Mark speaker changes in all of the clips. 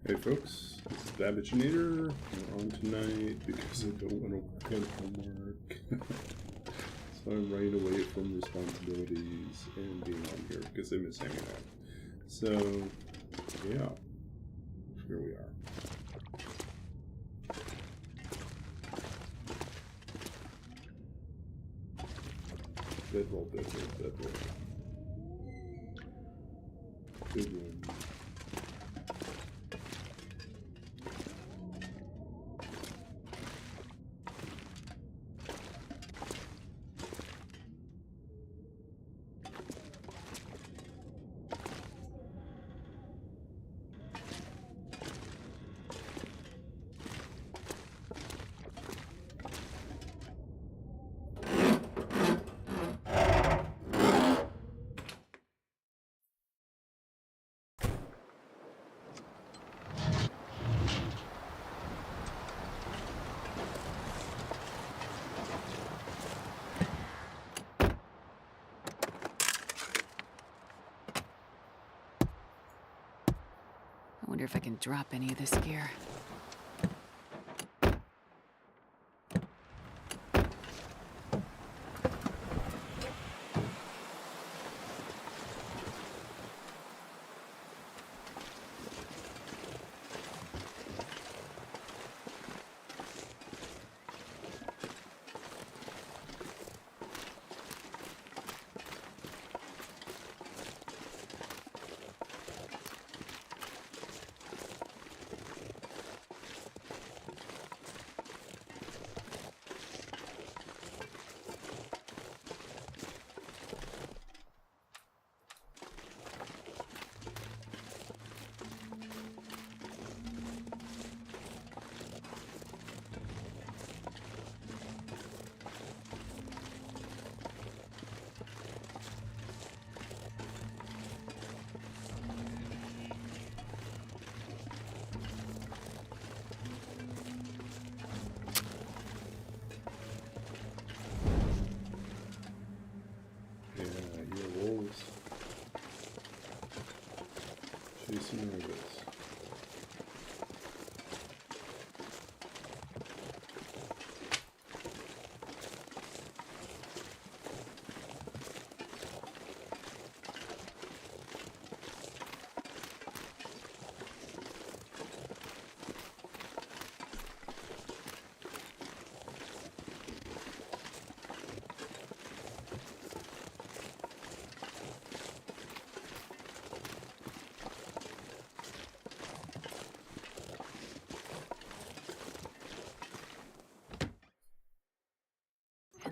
Speaker 1: Hey folks, this is Babbaginator. We're on tonight because I don't want to work on homework. So I'm running away from responsibilities and being on here because I miss hanging out. So, yeah, here we are. Bedroll, bedroll, bedroll. Good one.
Speaker 2: I wonder if I can drop any of this gear. Chasing rabbits.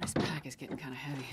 Speaker 2: This pack is getting kind of heavy.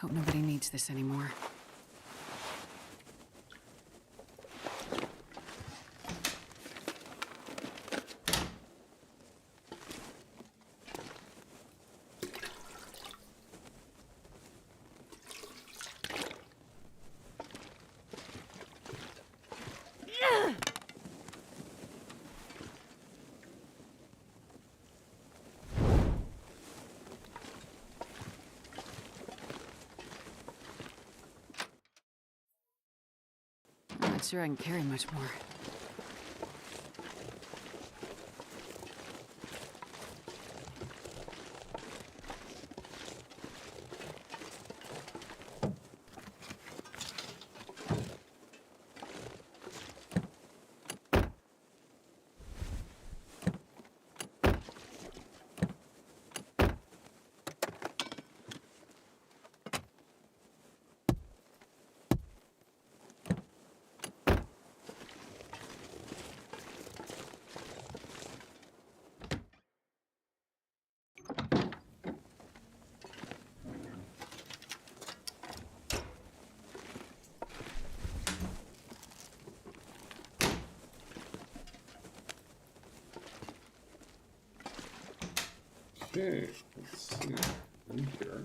Speaker 2: Hope nobody needs this anymore. not sure I can carry much more.
Speaker 1: Okay, let's see. In here.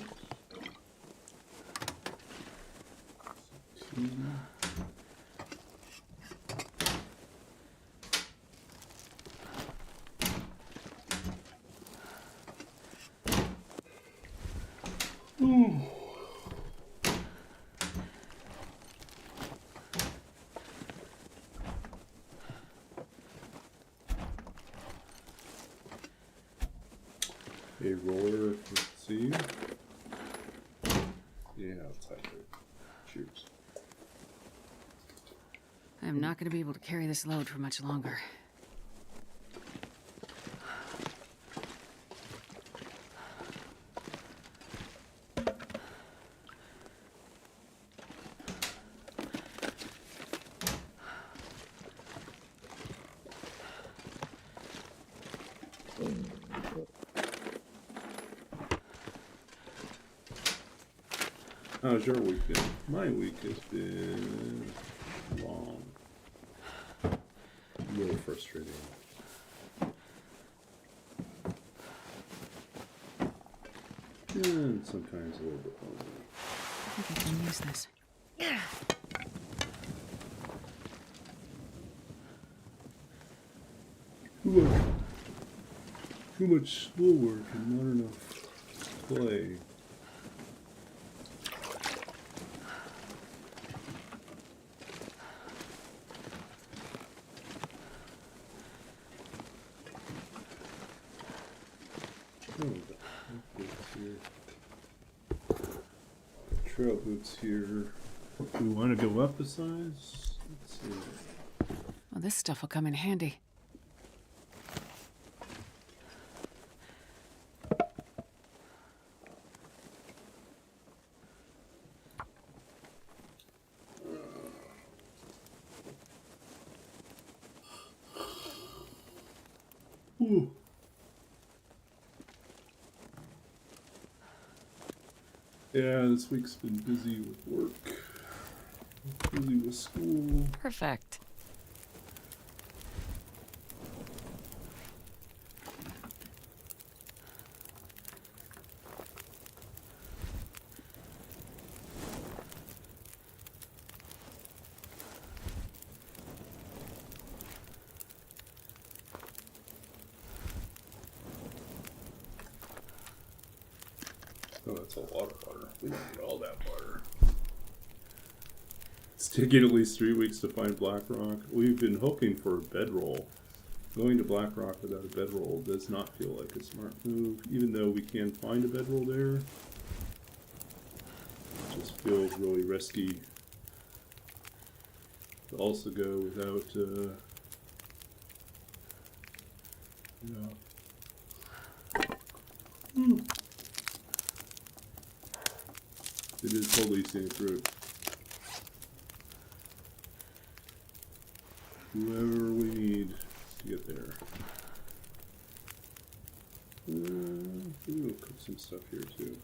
Speaker 1: Ooh. A roller, let's see. Yeah, it's like cheers.
Speaker 2: I'm not going to be able to carry this load for much longer.
Speaker 1: How's your week been? My week has been long. A little frustrating. And sometimes a little bit lonely.
Speaker 2: I think I can use this.
Speaker 1: Too much school work and not enough play. Trail boots here. Do we want to go up a size? Let's see.
Speaker 2: Well, this stuff will come in handy.
Speaker 1: Ooh. Yeah, this week's been busy with work, busy with school.
Speaker 2: Perfect.
Speaker 1: Oh, that's a lot of water. We don't need all that water. It's taking at least 3 weeks to find Black Rock. We've been hoping for a bedroll. Going to Black Rock without a bedroll does not feel like a smart move, even though we can find a bedroll there. It just feels really risky to also go without, It is totally scenic route. Whoever we need to get there. We'll cook some stuff here too.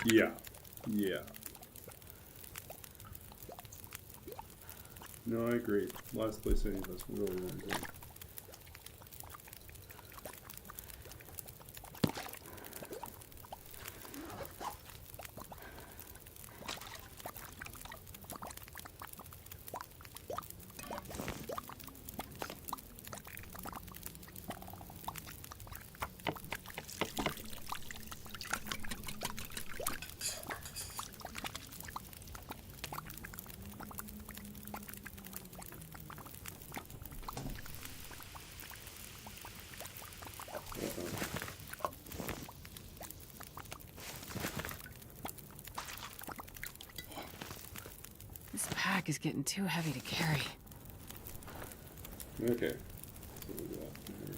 Speaker 1: Yeah. Yeah. No, I agree. Last place any of us really went in.
Speaker 2: This pack is getting too heavy to carry.
Speaker 1: Okay. So we got here.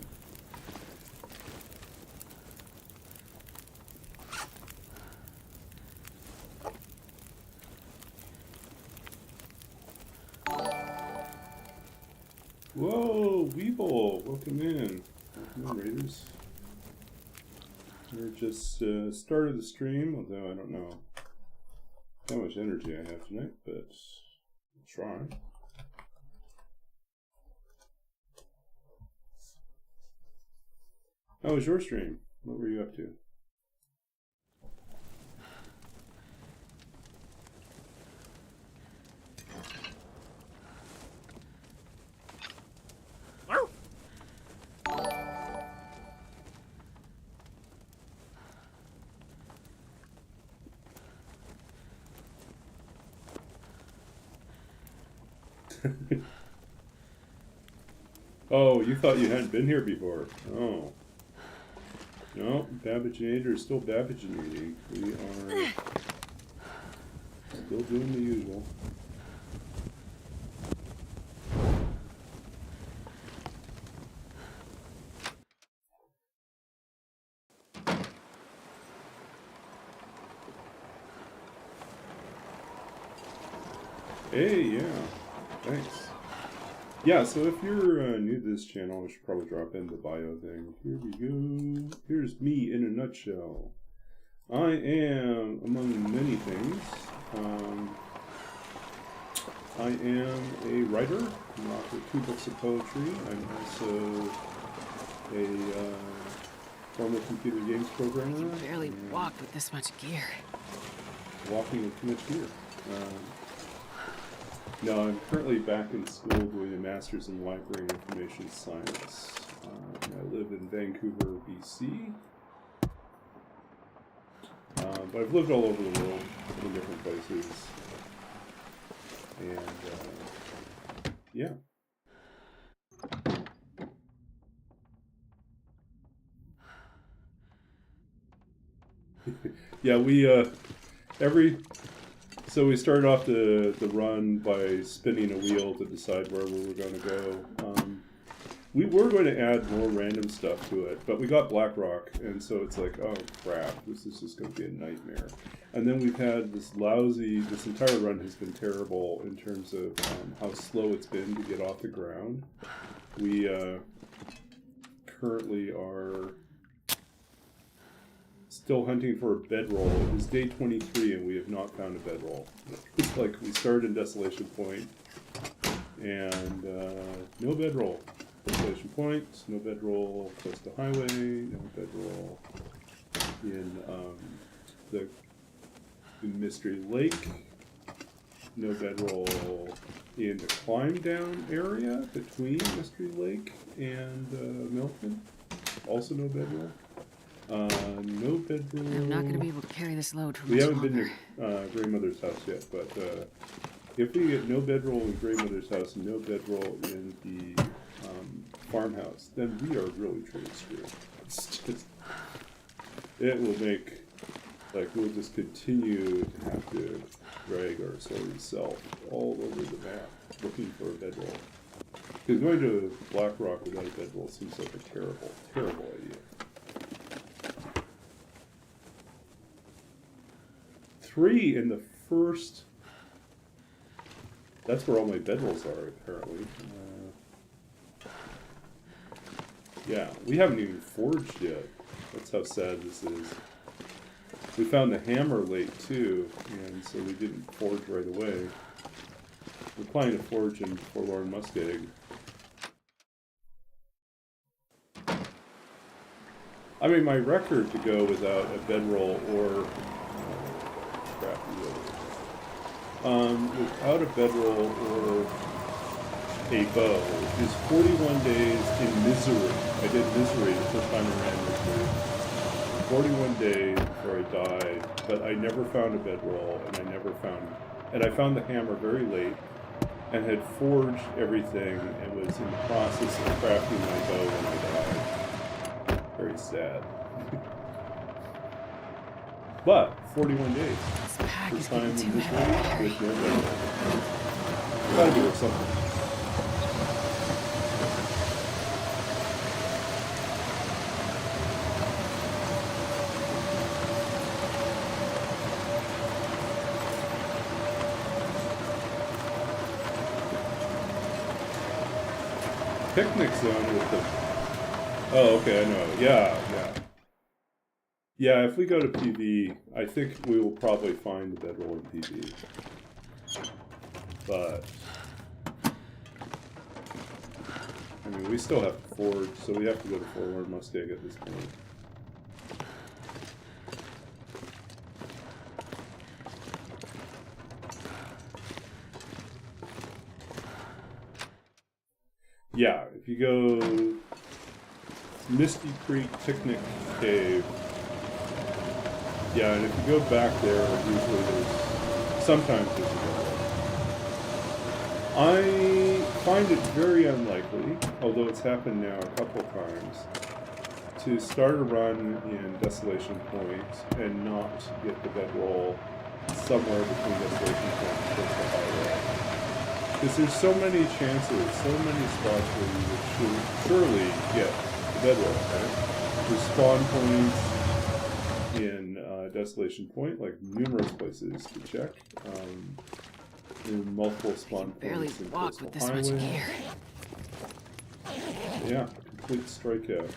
Speaker 1: Whoa, Weeble! Welcome in. Welcome in, Raiders. We're just started the stream, although I don't know how much energy I have tonight, but I'll try. How was your stream? What were you up to? Oh, you thought you hadn't been here before. Oh. No, Babbaginator is still Babbaginating. We are still doing the usual. Hey, yeah. Thanks. Yeah, so if you're new to this channel, I should probably drop in the bio thing. Here we go. Here's me in a nutshell. I am, among many things, I am a writer. I'm author of 2 books of poetry. I'm also a former computer games programmer.
Speaker 2: You barely walk with this much gear.
Speaker 1: Walking with too much gear. No, I'm currently back in school doing a master's in library and information science. I live in Vancouver, BC. But I've lived all over the world in different places. And, yeah. Yeah, so we started off the run by spinning a wheel to decide where we were going to go. We were going to add more random stuff to it, but we got Blackrock, and so it's like, oh crap, this is just going to be a nightmare. And then we've had this entire run has been terrible in terms of how slow it's been to get off the ground. We currently are still hunting for a bedroll. It is day 23 and we have not found a bedroll. It's like we started in Desolation Point and no bedroll. Desolation Point, no bedroll close to highway, no bedroll in the Mystery Lake, no bedroll in the climb down area between Mystery Lake and Milton, also no bedroll. No bedroll.
Speaker 2: I'm not going to be able to carry this load for
Speaker 1: We
Speaker 2: much
Speaker 1: haven't
Speaker 2: longer.
Speaker 1: been to Grandmother's house yet, but if we get no bedroll in Grandmother's house and no bedroll in the farmhouse, then we are really truly screwed. It's just, it will make, like, we'll just continue to have to drag our sorry self all over the map looking for a bedroll. Because going to Blackrock without a bedroll seems like a terrible, terrible idea. 3 in the first. That's where all my bedrolls are, apparently. Yeah, we haven't even forged yet. That's how sad this is. We found the hammer late too, and so we didn't forge right away. We're planning to forge in Forlorn Muskeg. I mean, my record to go without a bedroll or without a bedroll or a bow is 41 days in misery. I did misery the first time I ran misery. 41 days before I died, but I never found a bedroll, and I found the hammer very late, and had forged everything, and was in the process of crafting my bow when I died. Very sad. But 41 days.
Speaker 2: This pack is
Speaker 1: First time
Speaker 2: getting
Speaker 1: in
Speaker 2: too heavy to carry.
Speaker 1: with no bedroll. Gotta be worth something. Picnic zone with the... Oh, okay, I know. Yeah. Yeah, if we go to PV, I think we will probably find the bedroll in PV. But... I mean, we still have to forge, so we have to go to Forlorn Muskeg at this point. Yeah, if you go Misty Creek Picnic Cave, yeah, and if you go back there, usually sometimes there's a bedroll. I find it very unlikely, although it's happened now a couple times, to start a run in Desolation Point and not get the bedroll somewhere between Desolation Point and Coastal Highway. Because there's so many chances, so many spots where you would surely get the bedroll, right? There's spawn points in Desolation Point, like numerous places to check. In multiple spawn
Speaker 2: Barely
Speaker 1: points in
Speaker 2: walk
Speaker 1: Coastal
Speaker 2: with this
Speaker 1: Highway.
Speaker 2: much gear.
Speaker 1: Yeah, complete strikeout.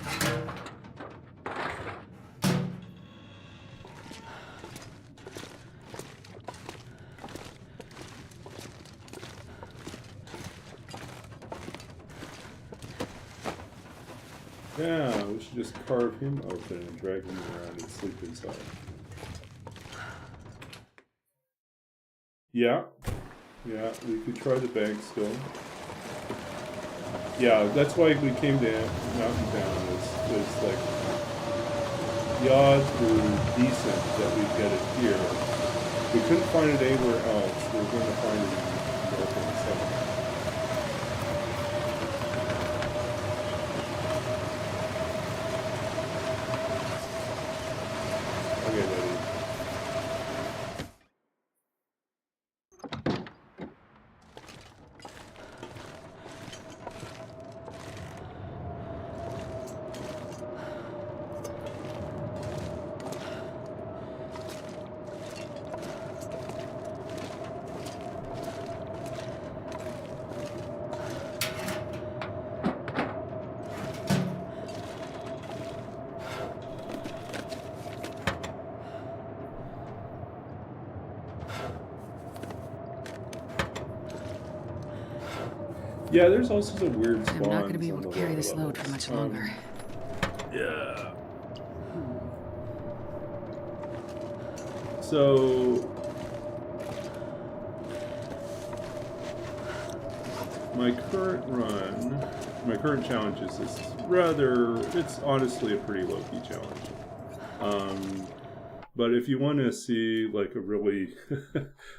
Speaker 1: Yeah, we should just carve him open and drag him around and sleep inside. Yeah, we could try the bank still. Yeah, that's why we came to Mountain Town, was like, the odds were decent that we'd get it here. We couldn't find it anywhere else. We were going to find it in Milton somewhere. Okay, buddy. Yeah, there's also some weird spawns.
Speaker 2: I'm not going to be able to carry this load for much longer.
Speaker 1: Yeah. So my current challenge is this it's honestly a pretty low-key challenge. But if you want to see like a really,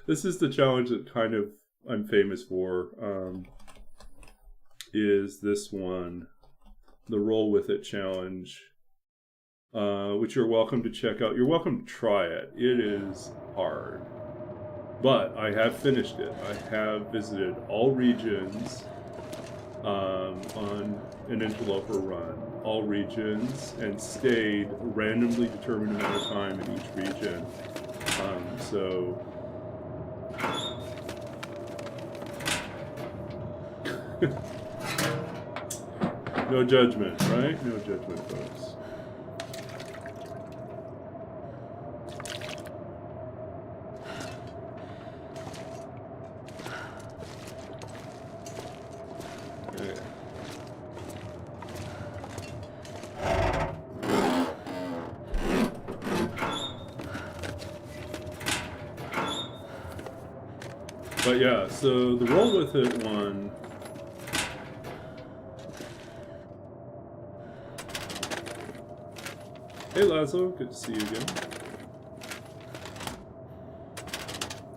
Speaker 1: this is the challenge that kind of I'm famous for, is this one, the Roll With It challenge, which you're welcome to check out. You're welcome to try it. It is hard. But I have finished it. I have visited all regions on an interloper run. All regions, and stayed a randomly determined amount of time in each region. So... No judgment, right? No judgment, folks. Okay. But yeah, so the roll with it one. Hey Lazo, good to see you again.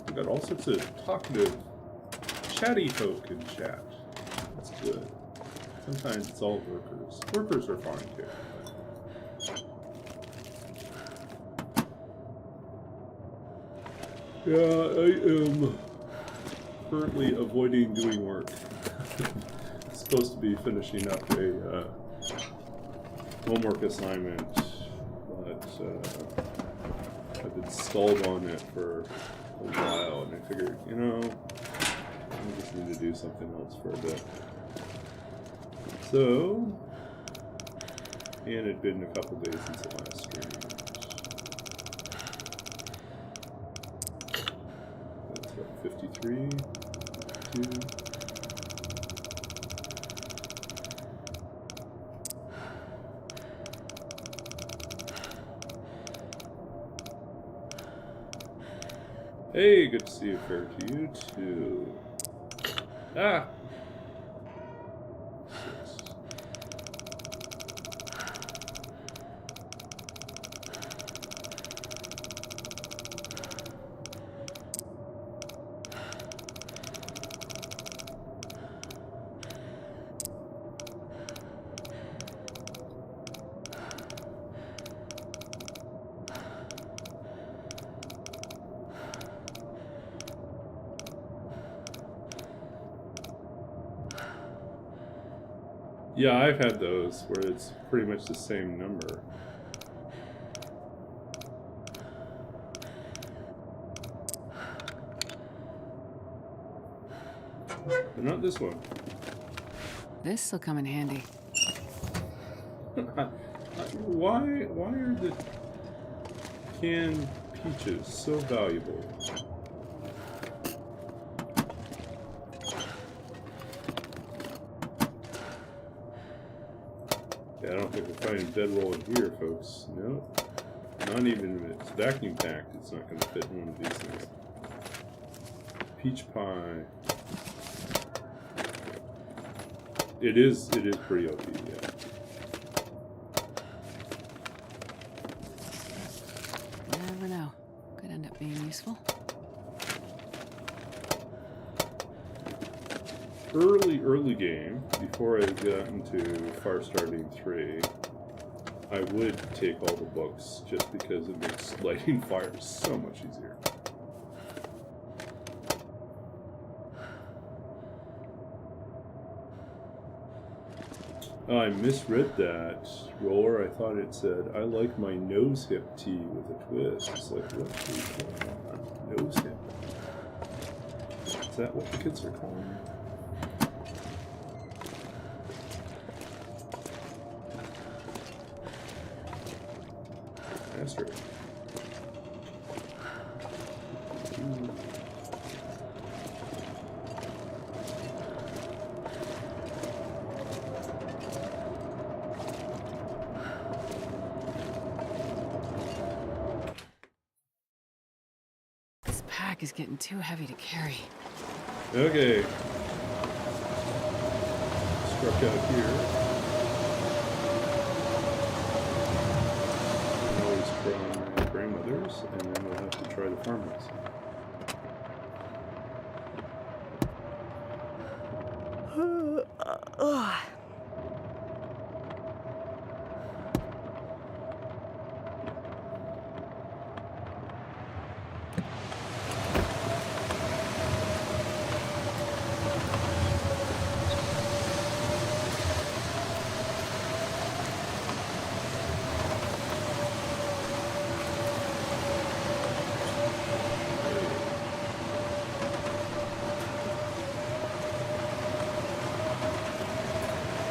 Speaker 1: We got all sorts of talkative, chatty folk in chat. That's good. Sometimes it's all workers. Workers are fine too. Yeah, I am currently avoiding doing work. I'm supposed to be finishing up a homework assignment, but I've been stalled on it for a while, and I figured, you know, I just need to do something else for a bit. So, and it had been a couple days since the last stream. That's what, 53, 2. Hey, good to see you, fair to you too. Ah! 6. Yeah, I've had those where it's pretty much the same number. But not this one.
Speaker 2: This'll come in handy.
Speaker 1: Why are the canned peaches so valuable? Yeah, I don't think we're finding bedroll in here, folks. Nope. Not even if it's vacuum packed, it's not going to fit in one of these things. Peach pie. It is pretty OP, yeah.
Speaker 2: You never know. Could end up being useful.
Speaker 1: Early game, before I got into Fire Starting 3, I would take all the books just because it makes lighting fires so much easier. Oh, I misread that, Roller. I thought it said, I like my nose hip tea with a twist. It's like, what is going on? Nose hip? Is that what the kids are calling it? That's right.
Speaker 2: This pack is getting too heavy to carry.
Speaker 1: Okay. Struck out here. Always try my grandmother's, and then we'll have to try the farmers.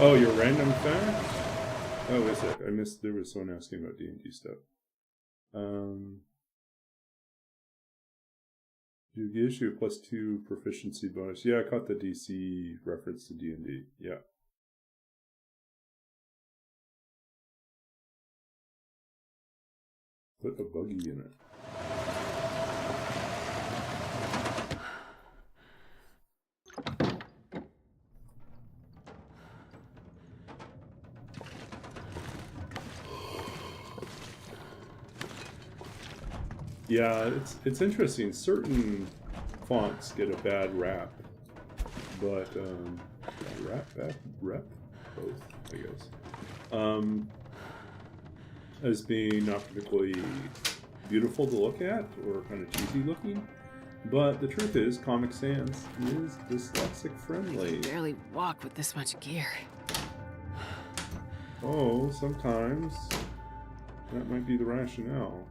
Speaker 1: Oh, your random fact? Oh, is it? I missed. There was someone asking about D&D stuff. You issue a +2 proficiency bonus. Yeah, I caught the DC reference to D&D. Yeah. Put a buggy in it. Yeah, it's interesting. Certain fonts get a bad rap, but bad rep, both, I guess. As being not particularly beautiful to look at or kind of cheesy looking. But the truth is, Comic Sans is dyslexic friendly.
Speaker 2: Barely walk with this much gear.
Speaker 1: Oh, sometimes that might be the rationale.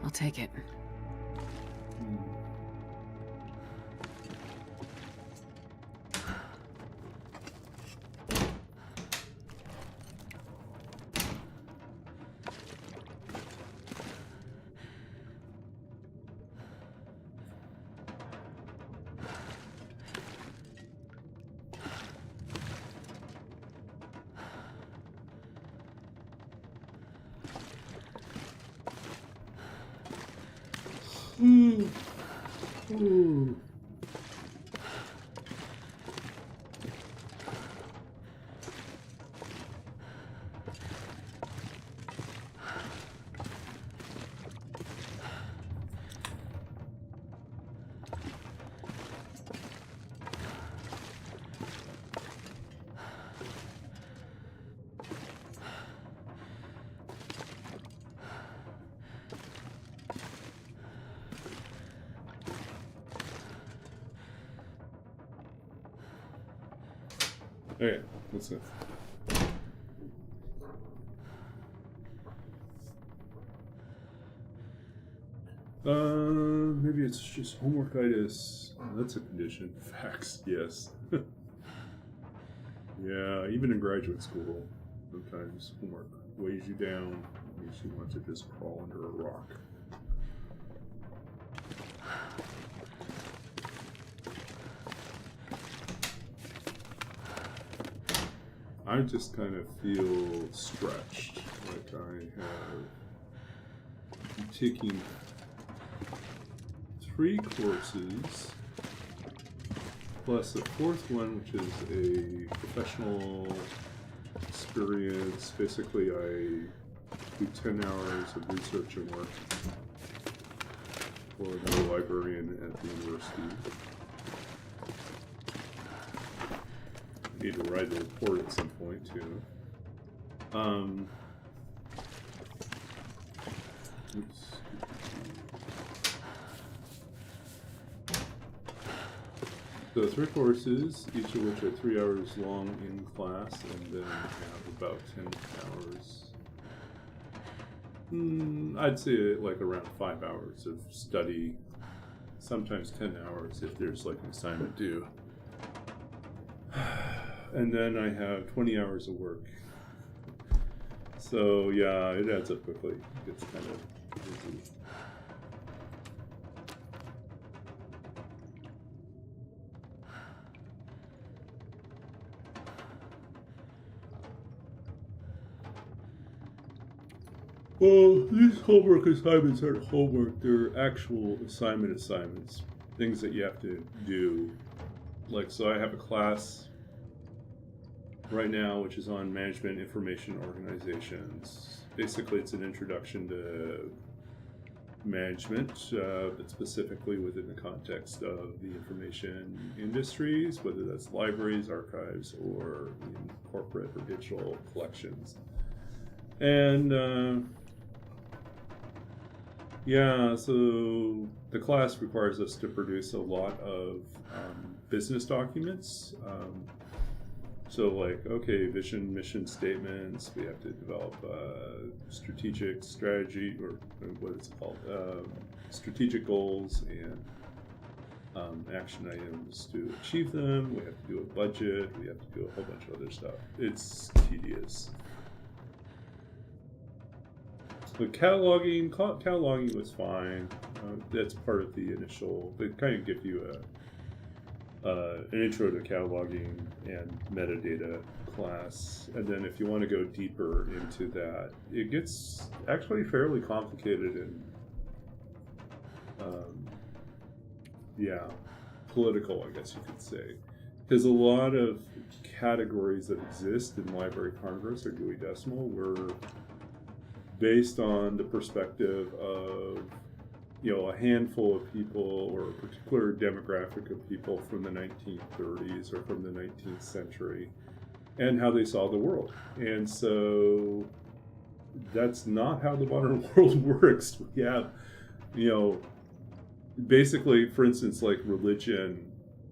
Speaker 2: I'll take it.
Speaker 1: Ooh. Okay, what's this? Maybe it's just homeworkitis. Oh, that's a condition. Facts, yes. Yeah, even in graduate school, sometimes homework weighs you down, makes you want to just crawl under a rock. I just kind of feel stretched, like I'm taking 3 courses, plus a 4th one, which is a professional experience. Basically, I do 10 hours of research and work for another librarian at the university. I need to write a report at some point, too. Oops. So 3 courses, each of which are 3 hours long in class, and then I have about 10 hours. I'd say like around 5 hours of study, sometimes 10 hours if there's like an assignment due. And then I have 20 hours of work. So yeah, it adds up quickly. It gets kind of busy. Well, these homework assignments aren't homework, they're actual assignments, things that you have to do. Like, so I have a class right now which is on management information organizations. Basically, it's an introduction to management, but specifically within the context of the information industries, whether that's libraries, archives, or in corporate or digital collections. And Yeah, so the class requires us to produce a lot of business documents. So, like, okay, vision, mission statements. We have to develop strategic strategy, or what it's called, strategic goals and action items to achieve them. We have to do a budget. We have to do a whole bunch of other stuff. It's tedious. The cataloging was fine. That's part of the initial. They kind of give you an intro to cataloging and metadata class, and then if you want to go deeper into that, it gets actually fairly complicated and political, I guess you could say, because a lot of categories that exist in Library of Congress or Dewey Decimal were based on the perspective of, a handful of people or a particular demographic of people from the 1930s or from the 19th century and how they saw the world. And so that's not how the modern world works. We have, basically, for instance, like religion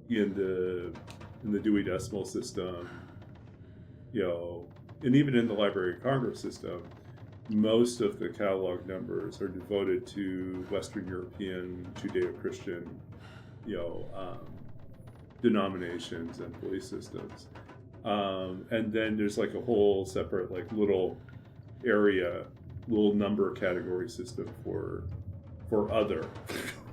Speaker 1: in the Dewey Decimal System, and even in the Library of Congress system, most of the catalog numbers are devoted to Western European Judeo-Christian, denominations and belief systems. And then there's like a whole separate, like, little number category system for other,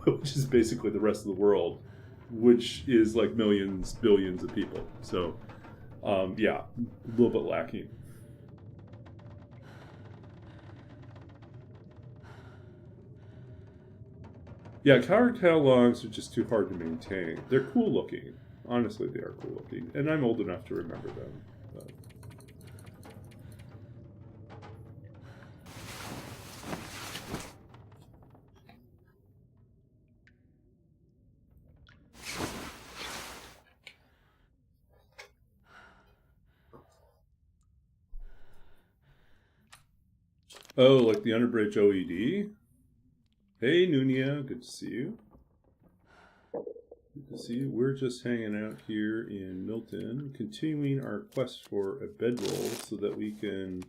Speaker 1: which is basically the rest of the world, which is like millions, billions of people. So, a little bit lacking. Yeah, card catalogs are just too hard to maintain. They're cool looking. Honestly, they are cool looking. And I'm old enough to remember them. But... Oh, like the Underbridge OED? Hey, Nunia, good to see you. Good to see you. We're just hanging out here in Milton, continuing our quest for a bedroll so that we can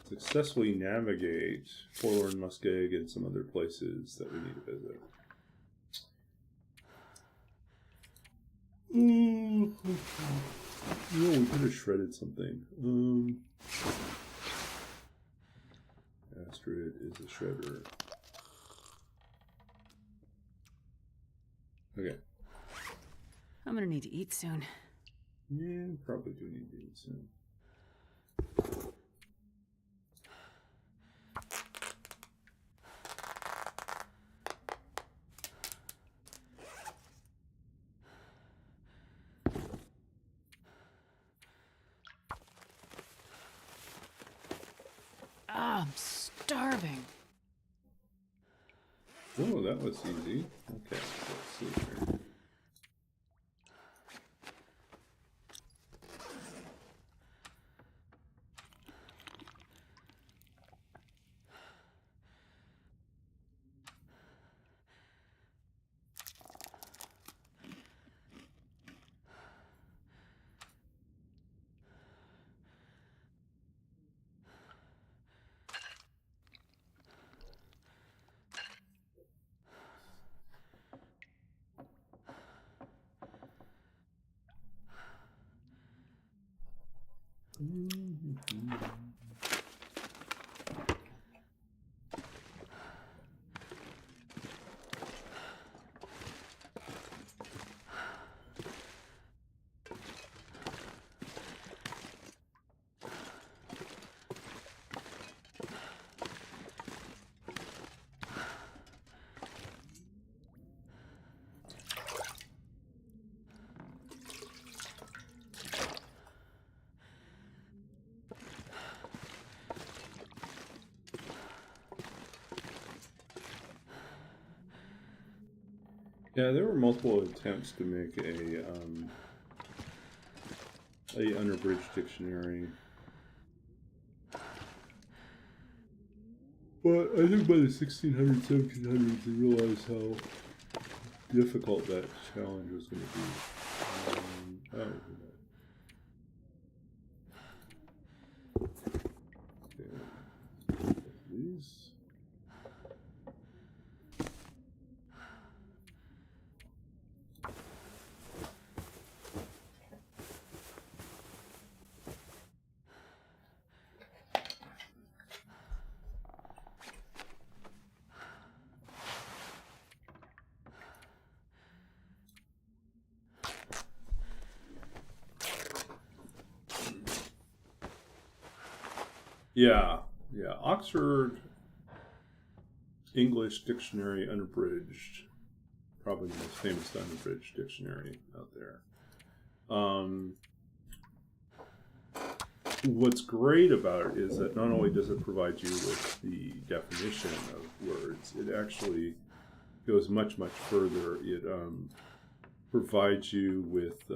Speaker 1: successfully navigate Forlorn Muskeg and some other places that we need to visit. We could have shredded something. Astrid is a shredder. Okay.
Speaker 2: I'm gonna need to eat soon.
Speaker 1: Yeah, probably do need to eat soon.
Speaker 2: I'm starving.
Speaker 1: Oh, that was easy. Okay, let's see here. Yeah, there were multiple attempts to make a Underbridge dictionary. But I think by the 1600s, 1700s, they realized how difficult that challenge was going to be. Oh, okay. These. Yeah, Oxford English Dictionary Unabridged, probably the most famous unabridged dictionary out there. What's great about it is that not only does it provide you with the definition of words, it actually goes much, much further. It provides you with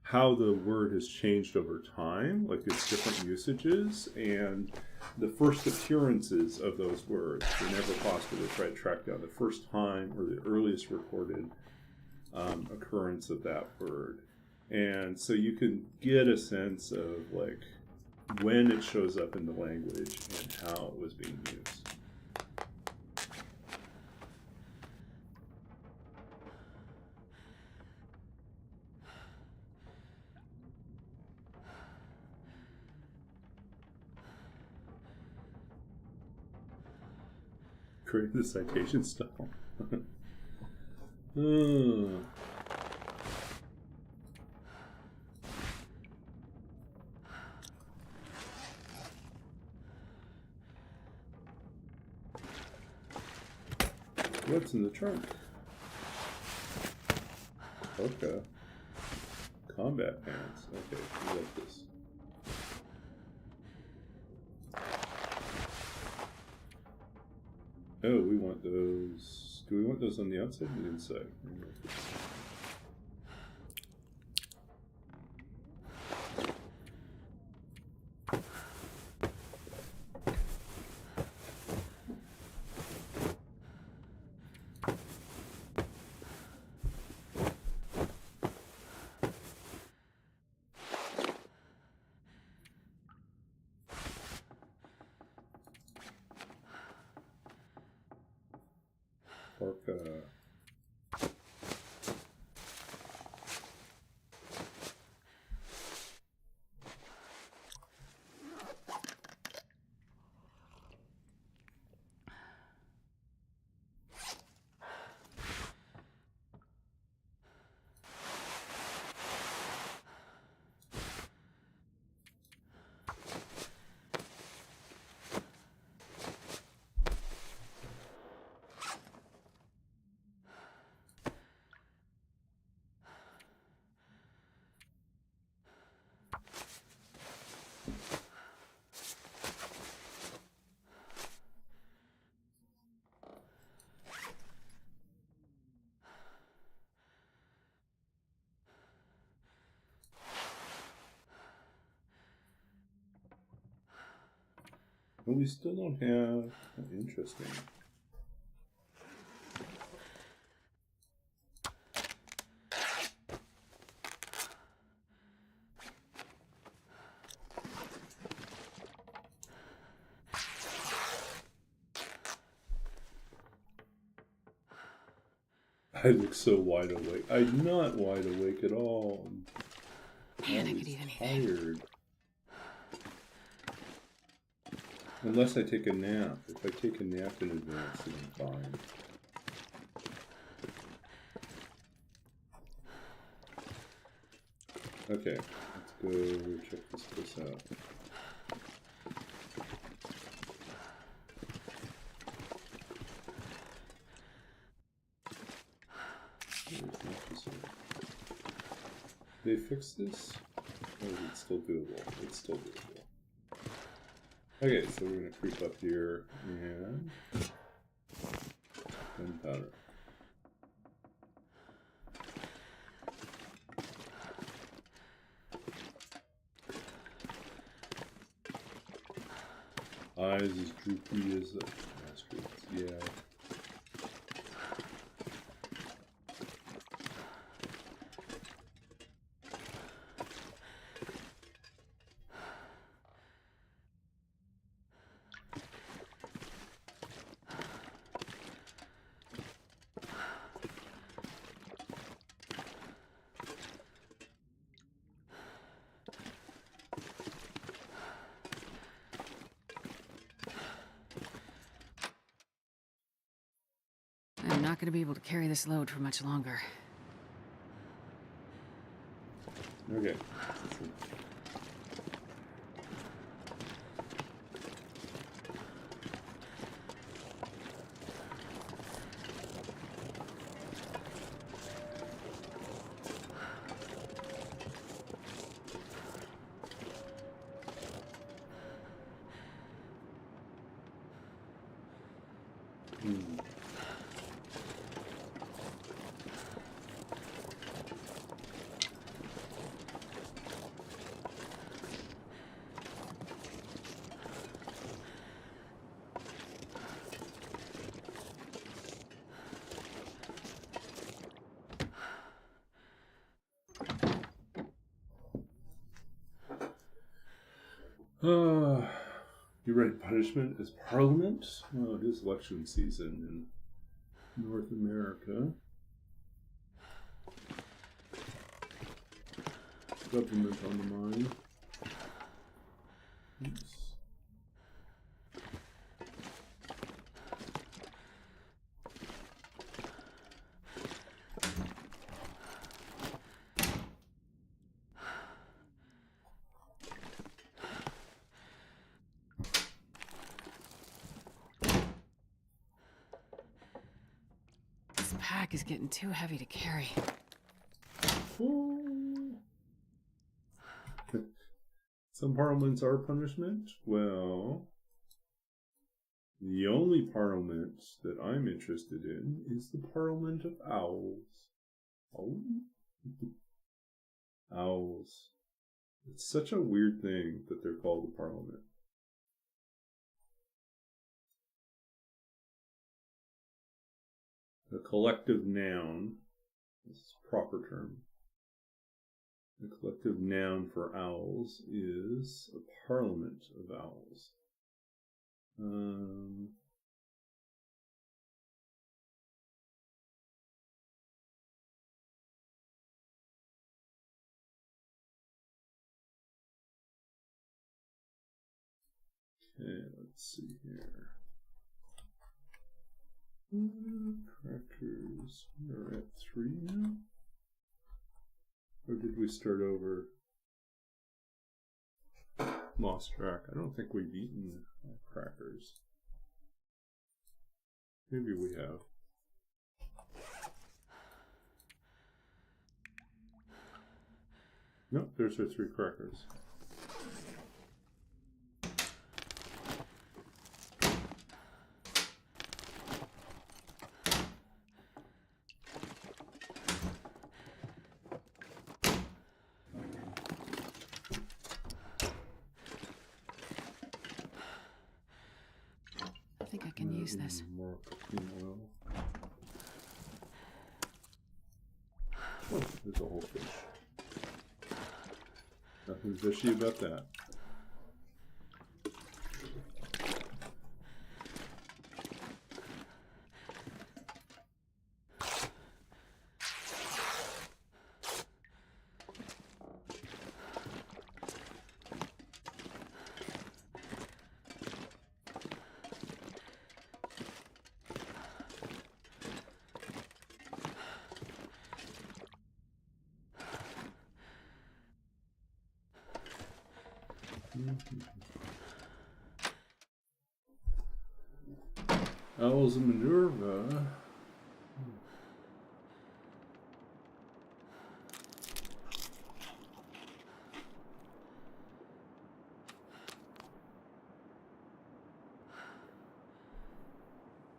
Speaker 1: how the word has changed over time, like its different usages, and the first appearances of those words. Whenever possible, they try to track down the first time or the earliest recorded occurrence of that word. And so you can get a sense of like when it shows up in the language and how it was being used. Create the citation style. What's in the trunk? Okay. Combat pants. Okay, I like this. Oh, we want those. Do we want those on the outside or the inside? Parka. Well, we still don't have... Interesting. I look so wide awake. I'm not wide awake at all.
Speaker 2: Man, I could eat anything.
Speaker 1: Tired. Unless I take a nap. If I take a nap in advance, then I'm fine. Okay, let's go check this place out. They fix this? Or is it still doable? It's still doable. Okay, so we're gonna creep up here and gunpowder. Eyes as droopy as the bastards. Yeah.
Speaker 2: I'm not gonna be able to carry this load for much longer.
Speaker 1: Okay. You ready? Punishment is Parliament? Well, it is election season in North America. Government on the mind. Oops.
Speaker 2: This pack is getting too heavy to carry.
Speaker 1: Some parliaments are punishment. Well, the only parliament that I'm interested in is the Parliament of Owls. Oh? Owls. It's such a weird thing that they're called a parliament. The collective noun, this is a proper term. The collective noun for owls is a parliament of owls. Okay, let's see here. Crackers. We're at 3 now? Or did we start over? Lost track. I don't think we've eaten crackers. Maybe we have. Nope, there's our 3 crackers.
Speaker 2: I think I can use this.
Speaker 1: More cooking oil. Oh, there's a whole fish. Nothing fishy about that. Owls of Minerva.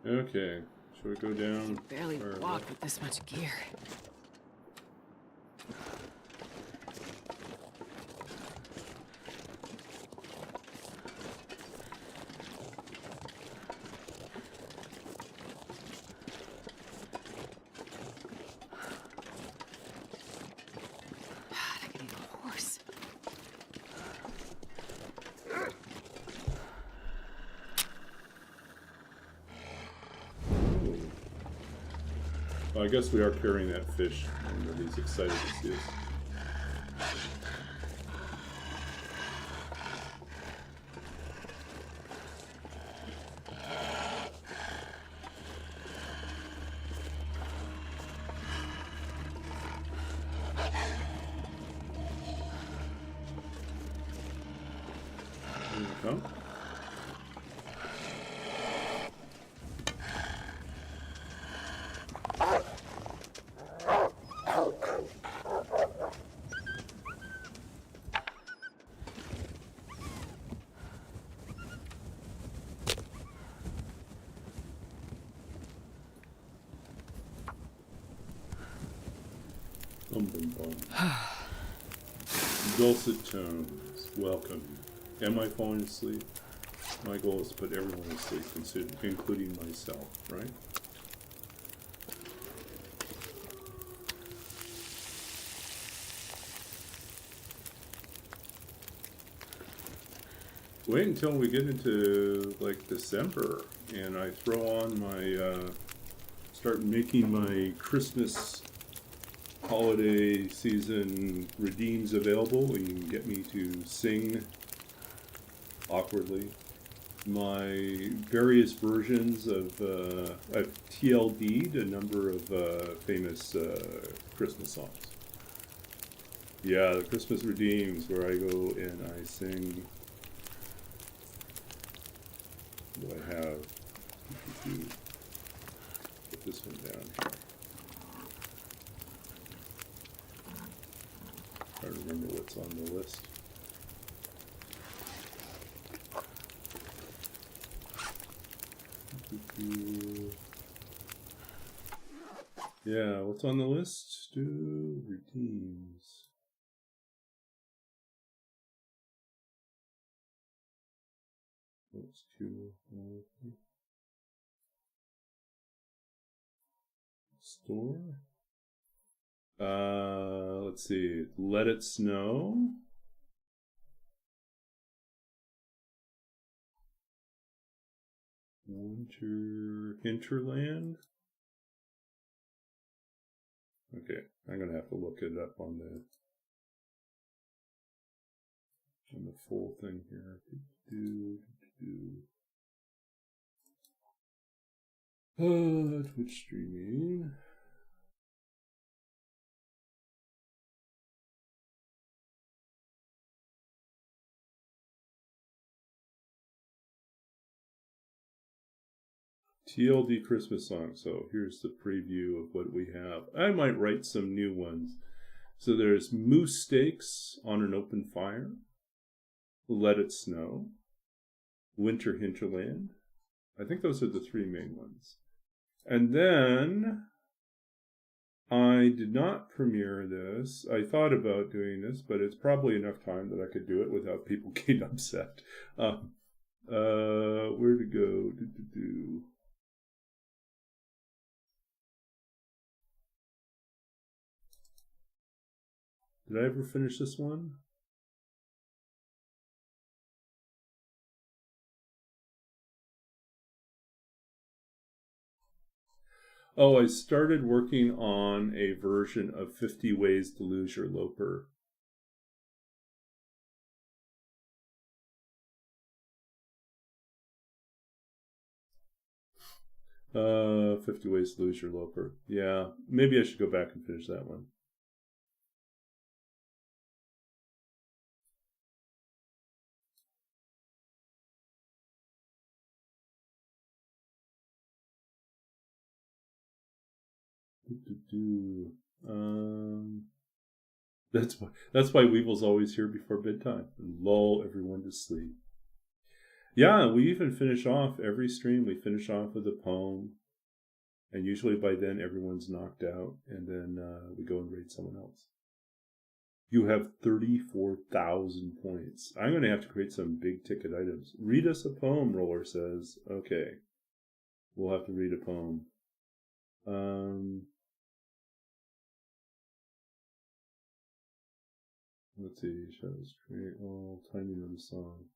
Speaker 1: Okay, should we go down?
Speaker 2: Barely walk with this much gear.
Speaker 1: Well, I guess we are carrying that fish, and he's excited to see us. Here we come. Bum, bum, bum. Dulcet tones. Welcome. Am I falling asleep? My goal is to put everyone to sleep, including myself, right? Wait until we get into, like, December, and I throw on my, start making my Christmas holiday season redeems available. You can get me to sing awkwardly my various versions of I've TLD'd a number of famous Christmas songs. Yeah, the Christmas redeems, where I go and I sing. What do I have? Put this one down here. Trying to remember what's on the list. Yeah, what's on the list? Do redeems. What's two? Store. Let's see. Let It Snow. Winter Hinterland. Okay, I'm gonna have to look it up on the full thing here. Twitch streaming. TLD Christmas song. So here's the preview of what we have. I might write some new ones. So there's Moose Steaks on an Open Fire, Let It Snow, Winter Hinterland. I think those are the three main ones. And then I did not premiere this. I thought about doing this, but it's probably enough time that I could do it without people getting upset. Where to go? Did I ever finish this one? Oh, I started working on a version of 50 Ways to Lose Your Loper. Uh, 50 Ways to Lose Your Loper. Yeah, maybe I should go back and finish that one. That's why Weeble's always here before bedtime and lull everyone to sleep. Yeah, we even finish off every stream. We finish off with a poem, and usually by then everyone's knocked out, and then we go and raid someone else. You have 34,000 points. I'm going to have to create some big ticket items. Read us a poem, Roller says. Okay, we'll have to read a poem. Let's see. Shadows create all timing of the song.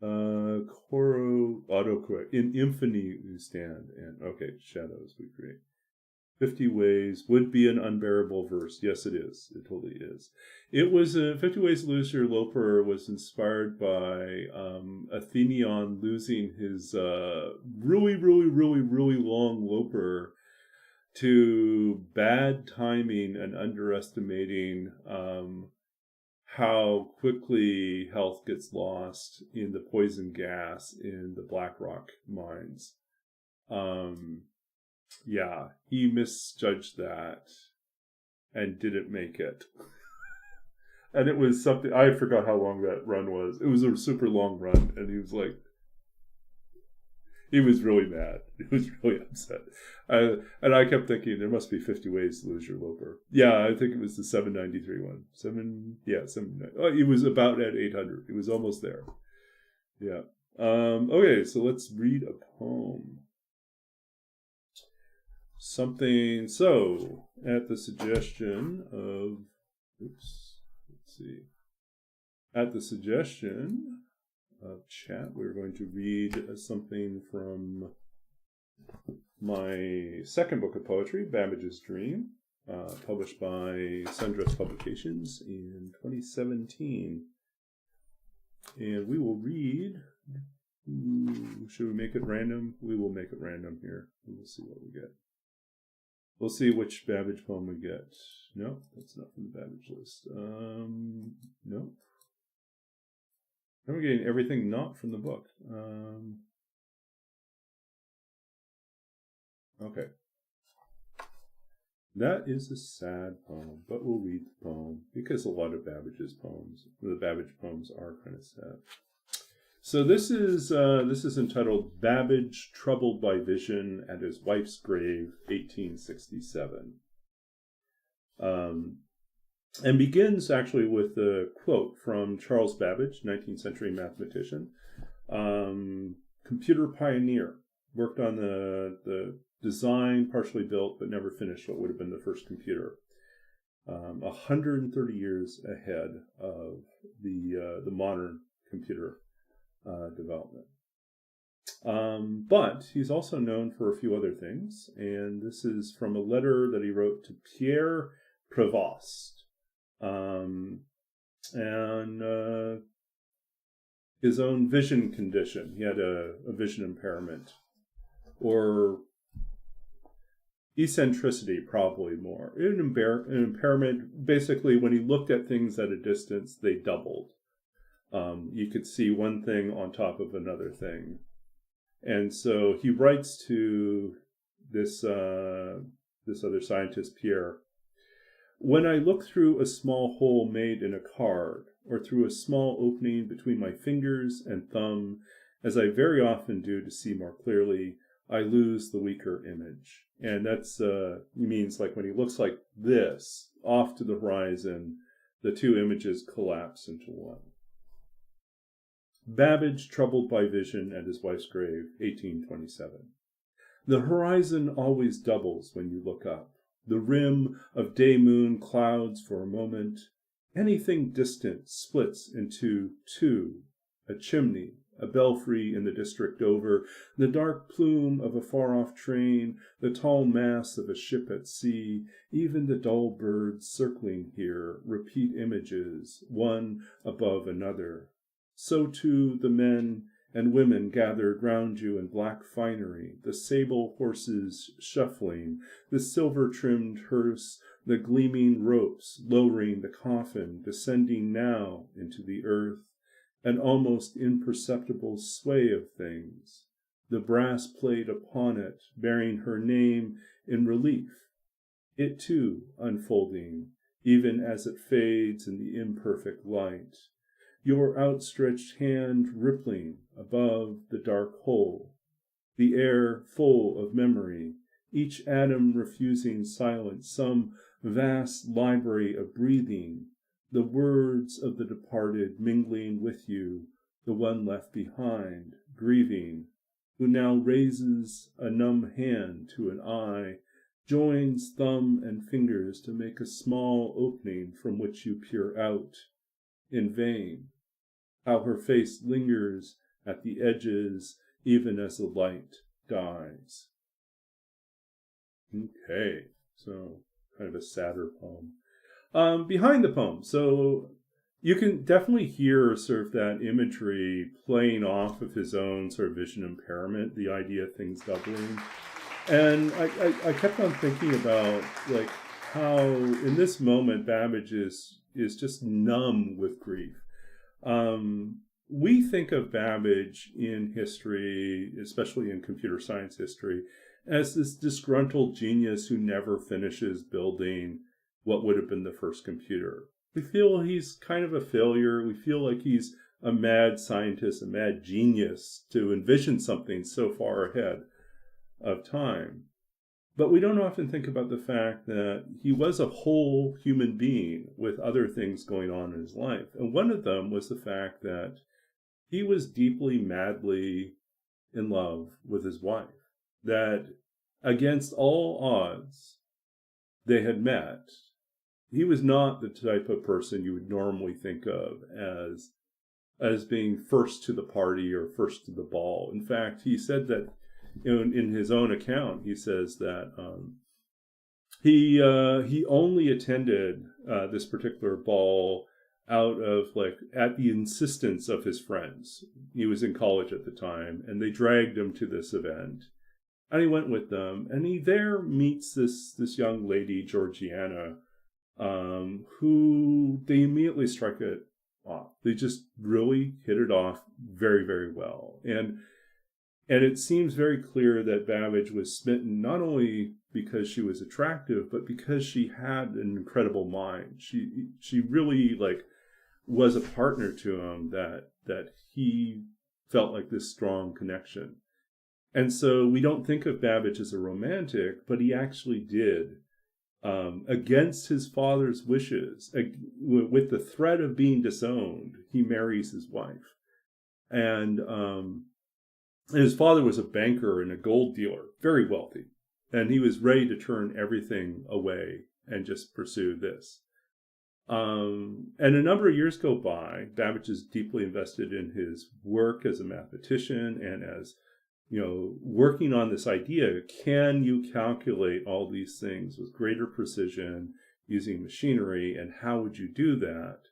Speaker 1: Coro autocorrect. In infamy we stand. And okay, shadows we create. 50 Ways would be an unbearable verse. Yes, it is. It totally is. It was 50 Ways to Lose Your Loper was inspired by Athenion losing his really, really, really, really long loper to bad timing and underestimating how quickly health gets lost in the poison gas in the Black Rock mines. Yeah, he misjudged that and didn't make it. And it was something, I forgot how long that run was. It was a super long run, and he was like, he was really mad. He was really upset. And I kept thinking, there must be 50 ways to lose your loper. Yeah, I think it was the 793 one. 790. Oh, he was about at 800. He was almost there. Yeah. Okay, so let's read a poem. Something, so, at the suggestion of, at the suggestion of chat, we're going to read something from my second book of poetry, Babbage's Dream, published by Sundress Publications in 2017. And we will read, should we make it random? We will make it random here. We'll see what we get. We'll see which Babbage poem we get. No, that's not from the Babbage list. Nope. And we're getting everything not from the book. Okay. That is a sad poem, but we'll read the poem because a lot of Babbage's poems, the Babbage poems, are kind of sad. So this is entitled Babbage Troubled by Vision at His Wife's Grave, 1867. And begins actually with a quote from Charles Babbage, 19th century mathematician, computer pioneer, worked on the design, partially built, but never finished what would have been the first computer. 130 years ahead of the modern computer development. But he's also known for a few other things, and this is from a letter that he wrote to Pierre Prévost, and his own vision condition. He had a vision impairment, or eccentricity, probably more. An impairment, basically, when he looked at things at a distance, they doubled. You could see one thing on top of another thing. And so he writes to this other scientist, Pierre, when I look through a small hole made in a card, or through a small opening between my fingers and thumb, as I very often do to see more clearly, I lose the weaker image. And that's means like when he looks like this, off to the horizon, the two images collapse into one. Babbage troubled by vision at his wife's grave, 1827. The horizon always doubles when you look up. The rim of day-moon clouds for a moment. Anything distant splits into two, a chimney, a belfry in the district over, the dark plume of a far-off train, the tall mass of a ship at sea, even the dull birds circling here repeat images, one above another. So too the men and women gathered round you in black finery, the sable horses shuffling, the silver-trimmed hearse, the gleaming ropes lowering the coffin, descending now into the earth, an almost imperceptible sway of things, the brass plate upon it bearing her name in relief, it too unfolding, even as it fades in the imperfect light, your outstretched hand rippling above the dark hole, the air full of memory, each atom refusing silence, some vast library of breathing, the words of the departed mingling with you, the one left behind, grieving, who now raises a numb hand to an eye, joins thumb and fingers to make a small opening from which you peer out. In vain. How her face lingers at the edges, even as the light dies. Okay, so kind of a sadder poem. Behind the poem, so you can definitely hear sort of that imagery playing off of his own sort of vision impairment, the idea of things doubling. And I kept on thinking about like how in this moment Babbage is just numb with grief. We think of Babbage in history, especially in computer science history, as this disgruntled genius who never finishes building what would have been the first computer. We feel he's kind of a failure. We feel like he's a mad scientist, a mad genius to envision something so far ahead of time. But we don't often think about the fact that he was a whole human being with other things going on in his life. And one of them was the fact that he was deeply, madly in love with his wife. That against all odds, they had met. He was not the type of person you would normally think of as being first to the party or first to the ball. In fact, he said that in his own account, he says that he only attended this particular ball out of at the insistence of his friends. He was in college at the time, and they dragged him to this event, and he went with them, and he there meets this young lady, Georgiana, who they immediately strike it off. They just really hit it off very, very well. And it seems very clear that Babbage was smitten not only because she was attractive, but because she had an incredible mind. She really was a partner to him that he felt like this strong connection. And so we don't think of Babbage as a romantic, but he actually did. Against his father's wishes, with the threat of being disowned, he marries his wife. And his father was a banker and a gold dealer, very wealthy. And he was ready to turn everything away and just pursue this. And a number of years go by. Babbage is deeply invested in his work as a mathematician and as working on this idea, can you calculate all these things with greater precision using machinery, and how would you do that?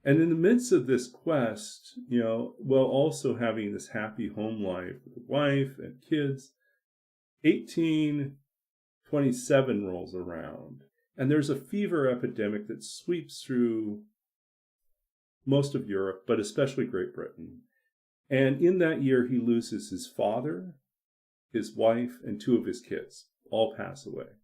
Speaker 1: And in the midst of this quest, while also having this happy home life with a wife and kids, 1827 rolls around, and there's a fever epidemic that sweeps through most of Europe, but especially Great Britain. And in that year, he loses his father, his wife, and 2 of his kids. All pass away.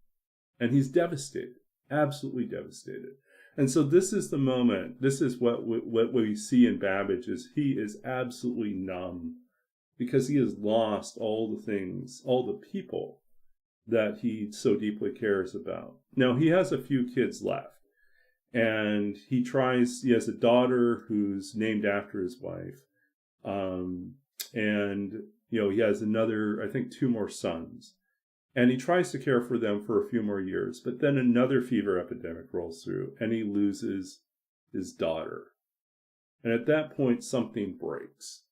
Speaker 1: And he's devastated, absolutely devastated. And so this is the moment, this is what we see in Babbage, is he is absolutely numb because he has lost all the things, all the people that he so deeply cares about. Now, he has a few kids left. And he has a daughter who's named after his wife. He has another, I think 2 more sons, and he tries to care for them for a few more years, but then another fever epidemic rolls through and he loses his daughter. And at that point, something breaks,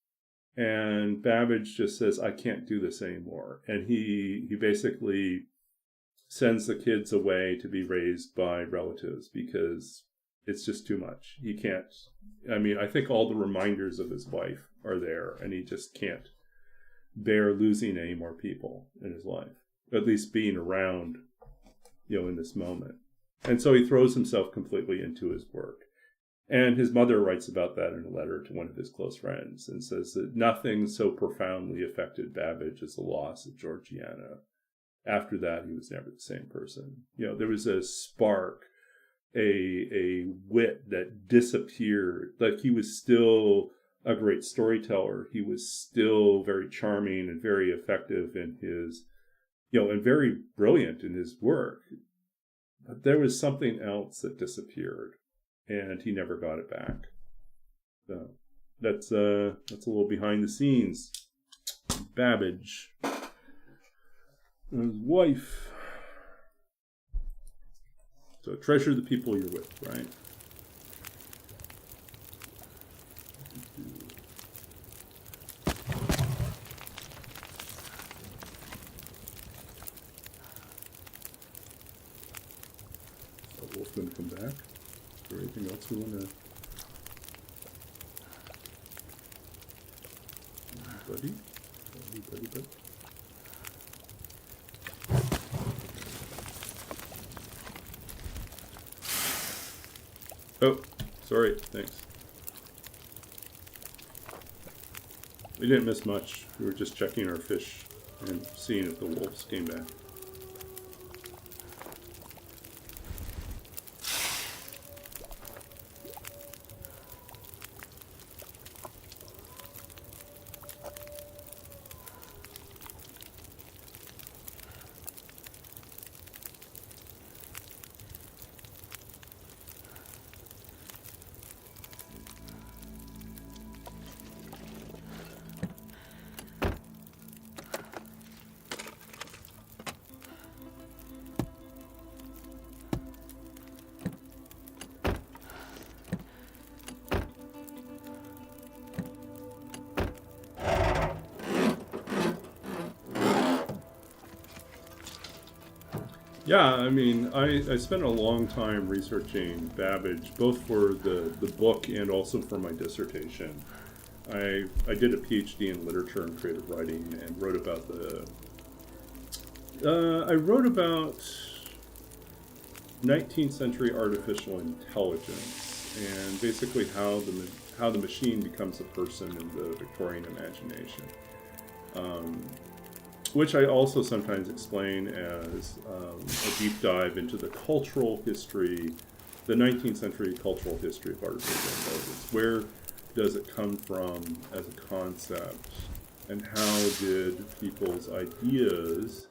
Speaker 1: and Babbage just says, I can't do this anymore. And he basically sends the kids away to be raised by relatives because it's just too much. He can't. I think all the reminders of his wife are there, and he just can't bear losing any more people in his life, at least being around, in this moment. And so he throws himself completely into his work. And his mother writes about that in a letter to one of his close friends and says that nothing so profoundly affected Babbage as the loss of Georgiana. After that, he was never the same person. There was a spark, a wit that disappeared. Like, he was still a great storyteller. He was still very charming and very effective in his, and very brilliant in his work. But there was something else that disappeared, and he never got it back. So that's a little behind the scenes. Babbage, and his wife. So treasure the people you're with, right? going to come back? Is there anything else we want to... Buddy? Buddy. Oh, sorry, thanks. We didn't miss much. We were just checking our fish and seeing if the wolves came back. Yeah, I mean, I spent a long time researching Babbage, both for the book and also for my dissertation. I did a PhD in literature and creative writing and wrote about I wrote about 19th century artificial intelligence and basically how the machine becomes a person in the Victorian imagination. Which I also sometimes explain as a deep dive into the cultural history, the 19th century cultural history of artificial intelligence. Where does it come from as a concept, and how did people's ideas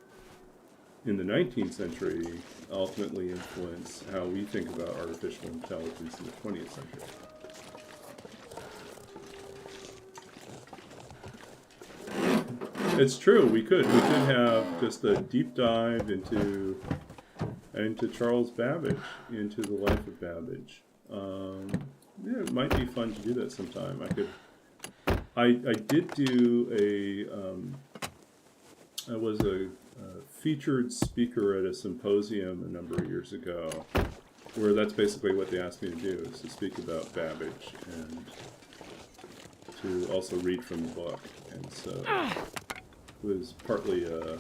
Speaker 1: in the 19th century ultimately influence how we think about artificial intelligence in the 20th century? It's true. We could have just a deep dive into Charles Babbage, into the life of Babbage. Yeah, it might be fun to do that sometime. I did do I was a featured speaker at a symposium a number of years ago, where that's basically what they asked me to do, is to speak about Babbage and to also read from the book, and so. It was partly a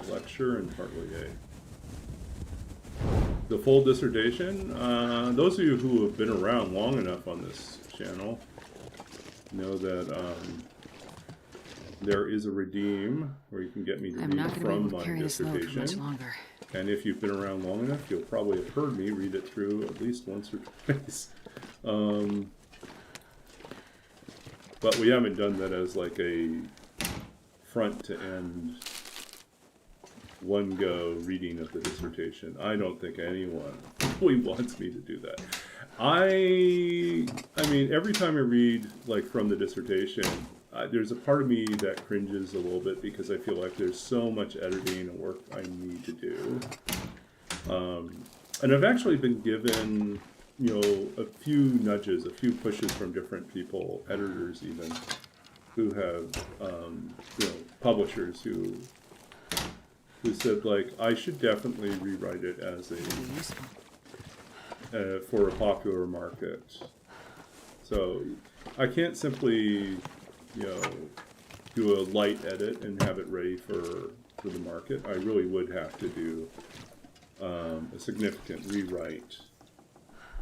Speaker 1: lecture and partly the full dissertation. Those of you who have been around long enough on this channel know that there is a redeem where you can get me to read from my dissertation. And if you've been around long enough, you'll probably have heard me read it through at least once or twice. But we haven't done that as like a front to end one go reading of the dissertation. I don't think anyone really wants me to do that. I mean, every time I read like from the dissertation, there's a part of me that cringes a little bit because I feel like there's so much editing and work I need to do. And I've actually been given, you know, a few nudges, a few pushes from different people, editors even, who have, you know, publishers who said, like, I should definitely rewrite it as for a popular market. So I can't simply, you know, do a light edit and have it ready for the market. I really would have to do a significant rewrite,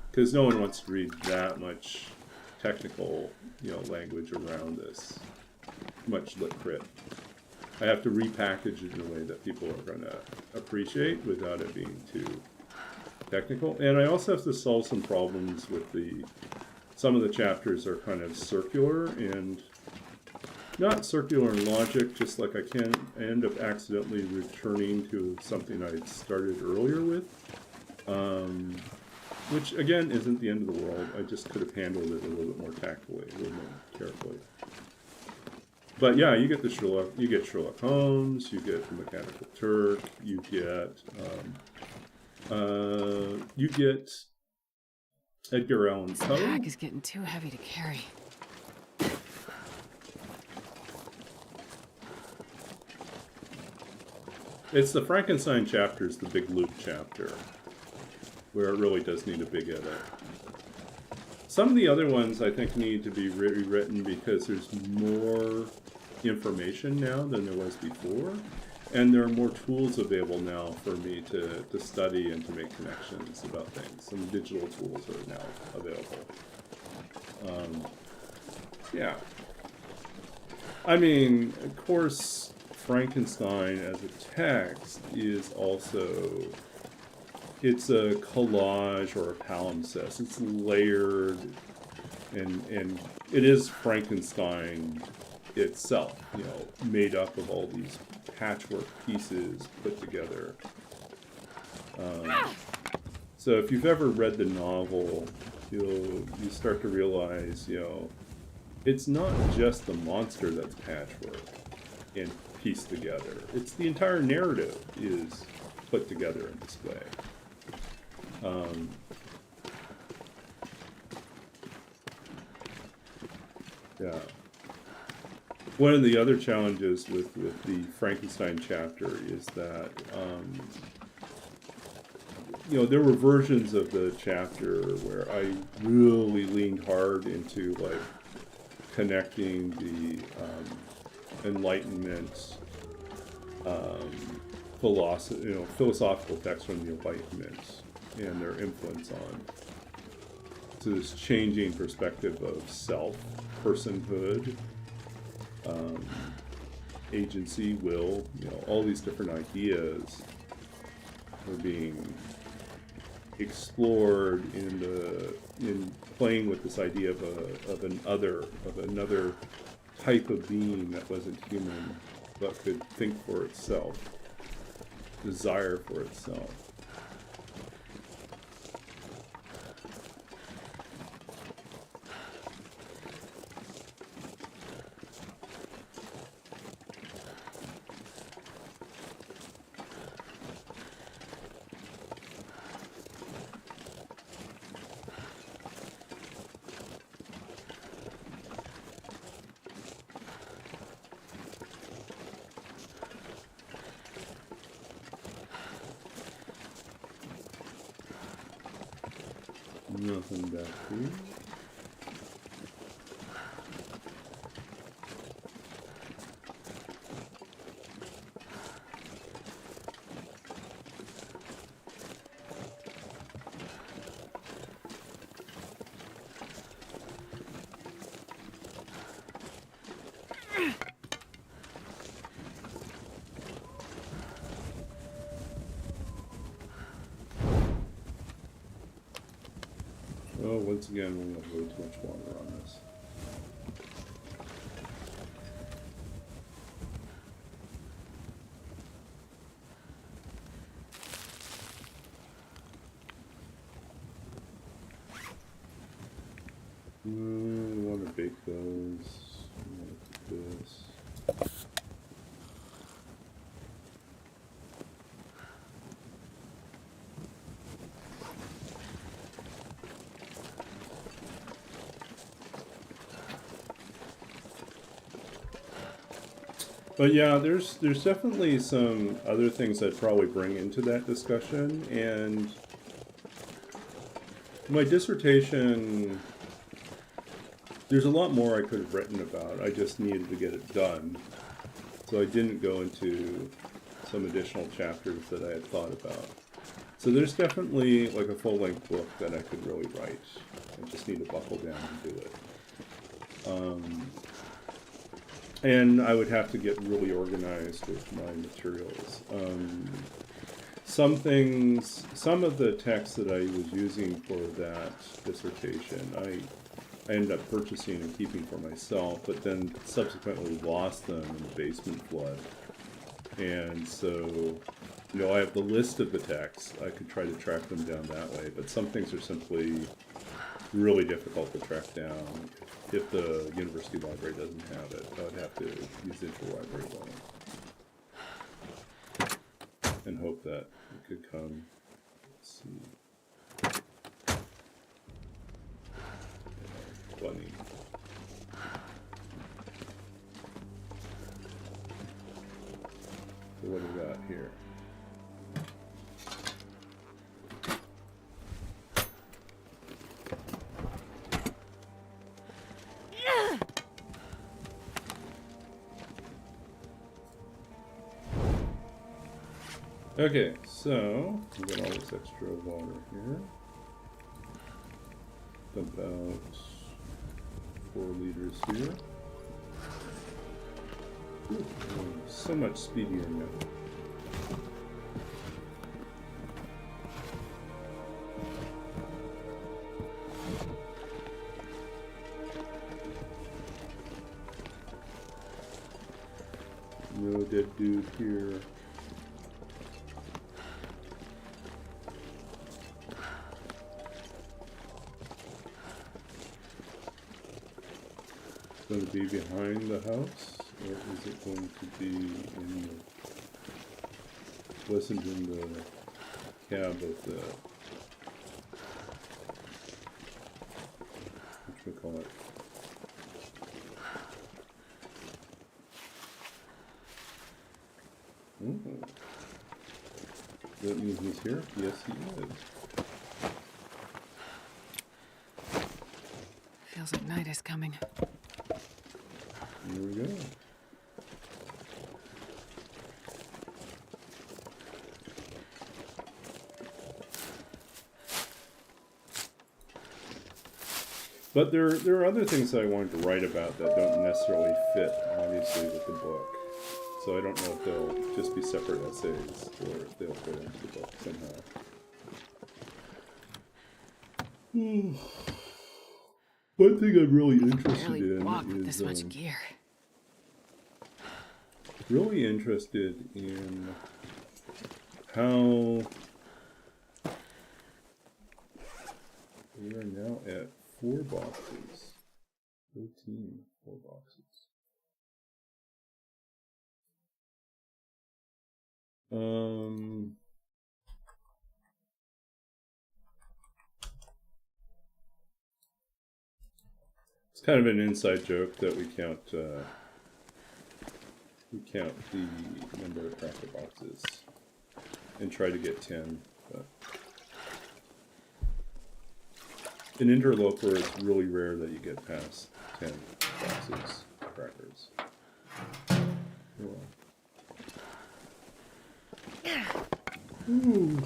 Speaker 1: because no one wants to read that much technical, you know, language around this, much lit crit. I have to repackage it in a way that people are going to appreciate without it being too technical. And I also have to solve some problems with some of the chapters are kind of circular, and not circular in logic, just like I end up accidentally returning to something I'd started earlier with. Which, again, isn't the end of the world. I just could have handled it a little bit more tactfully, a little more carefully. But yeah, you get Sherlock Holmes, you get the Mechanical Turk, you get Edgar Allan Poe.
Speaker 2: This bag is getting too heavy to carry.
Speaker 1: It's the Frankenstein chapter, is the big loop chapter. where it really does need a big edit. Some of the other ones I think need to be rewritten because there's more information now than there was before, and there are more tools available now for me to study and to make connections about things. Some digital tools are now available. Yeah. I mean, of course, Frankenstein as a text is also, it's a collage or a palimpsest. It's layered, and it is Frankenstein itself, you know, made up of all these patchwork pieces put together. So if you've ever read the novel, you start to realize, you know, it's not just the monster that's patchwork and pieced together. It's the entire narrative is put together in this way. Yeah. One of the other challenges with the Frankenstein chapter is that, you know, there were versions of the chapter where I really leaned hard into, like, connecting the Enlightenment, philosophical texts from the Enlightenment and their influence on to this changing perspective of self, personhood, agency, will, you know, all these different ideas are being explored in playing with this idea of another type of being that wasn't human but could think for itself, desire for itself. Nothing back here. Oh, once again, we have way too much water on this. We want to bake those. We want to do this. But yeah, there's definitely some other things I'd probably bring into that discussion, and my dissertation, there's a lot more I could have written about. I just needed to get it done. So I didn't go into some additional chapters that I had thought about. So there's definitely like a full-length book that I could really write. I just need to buckle down and do it. And I would have to get really organized with my materials. Some of the texts that I was using for that dissertation, I ended up purchasing and keeping for myself, but then subsequently lost them in the basement flood. And so, you know, I have the list of the texts. I could try to track them down that way, but some things are simply really difficult to track down. If the university library doesn't have it, I would have to use the interlibrary loan and hope that it could come. Let's see. Funny. So what do we got here? Okay, so we got all this extra water here. Dump out 4 liters here. Ooh, so much speedier now. No dead dude here. Going to be behind the house, or is it going to be in the... wasn't in the cab of the... whatchamacallit? Ooh. Does that mean he's here? Yes, he is.
Speaker 2: Feels like night is coming.
Speaker 1: Here we go. But there are other things that I wanted to write about that don't necessarily fit, obviously, with the book. So I don't know if they'll just be separate essays or if they'll fit into the book somehow. One thing I'm really interested in
Speaker 2: Walk with
Speaker 1: is
Speaker 2: this much gear.
Speaker 1: really interested in how we are now at 4 boxes. 13, 4 boxes. It's kind of an inside joke that we count the number of cracker boxes and try to get 10. But in Interloper, it's really rare that you get past 10 boxes of crackers. Oh, well. Ooh.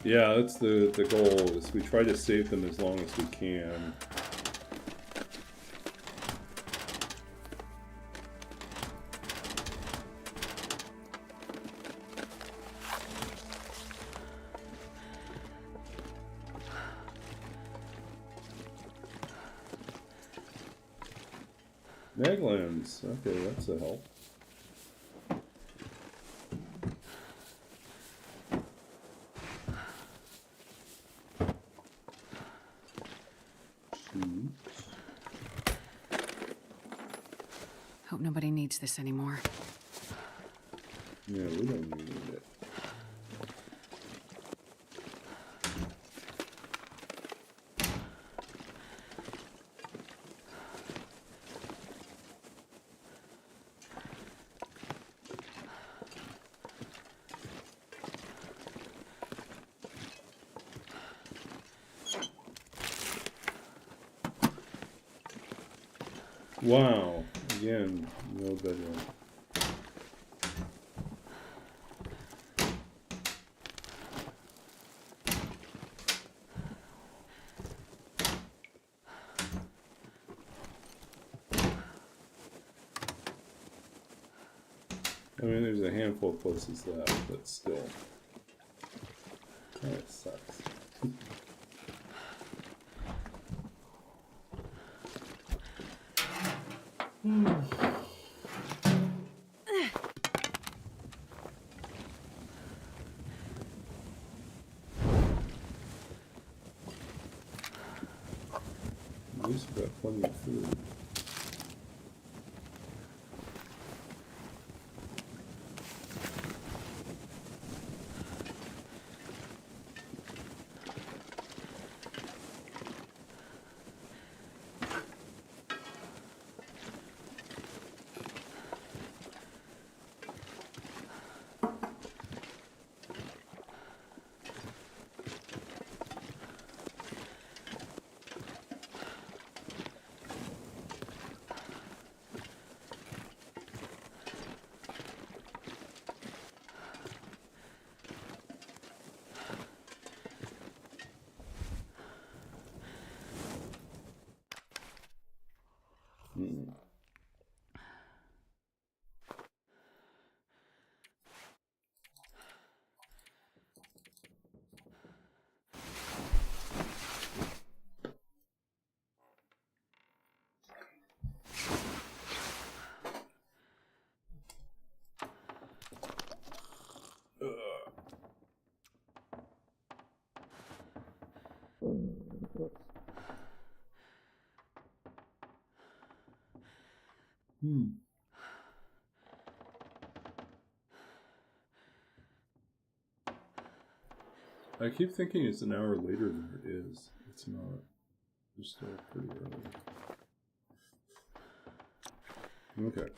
Speaker 1: Yeah, that's the goal, is we try to save them as long as we can. Maglands, okay, that's a help.
Speaker 2: Hope nobody needs this anymore.
Speaker 1: Yeah, we don't need it. Wow, again, no bedroll. I mean, there's a handful of places left, but still. That sucks. At least we've got plenty of food. I keep thinking it's an hour later than it is. It's not. It's still pretty early. Okay.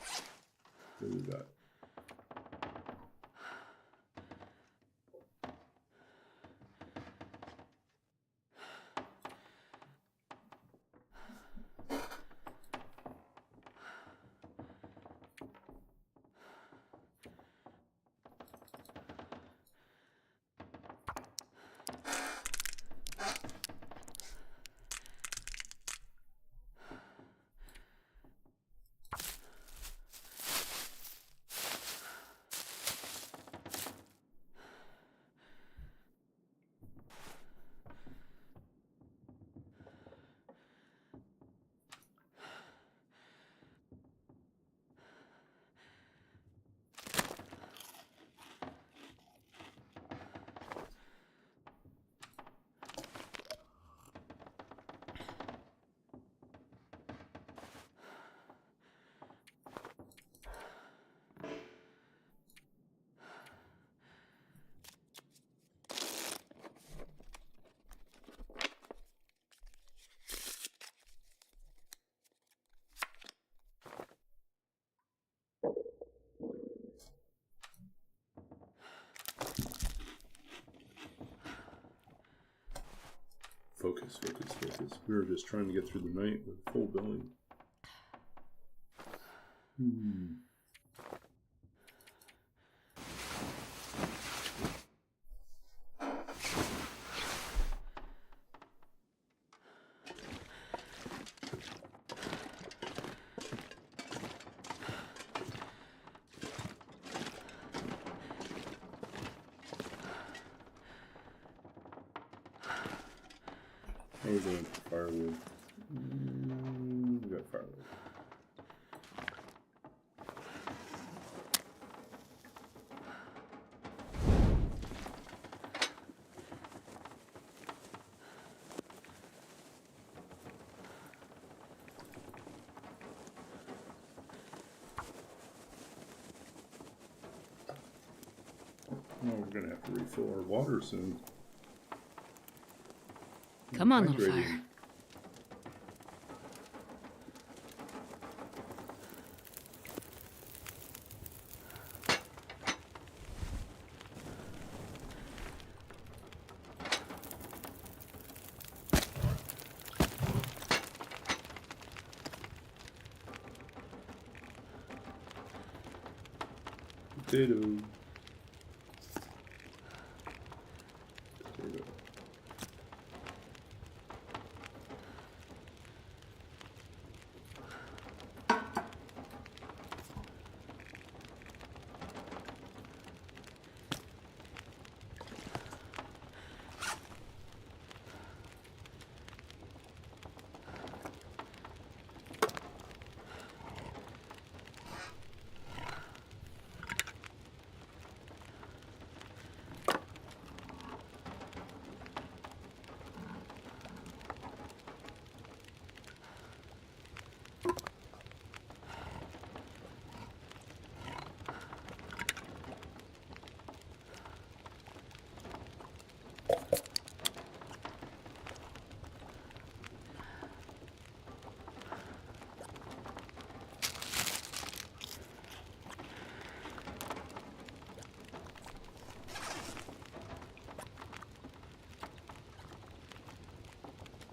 Speaker 1: What do we got? Focus, focus, focus. We were just trying to get through the night with full belly. How are we doing for firewood? We got firewood. Oh, we're gonna have to refill our water soon.
Speaker 2: Come on, little fire.
Speaker 1: Potato.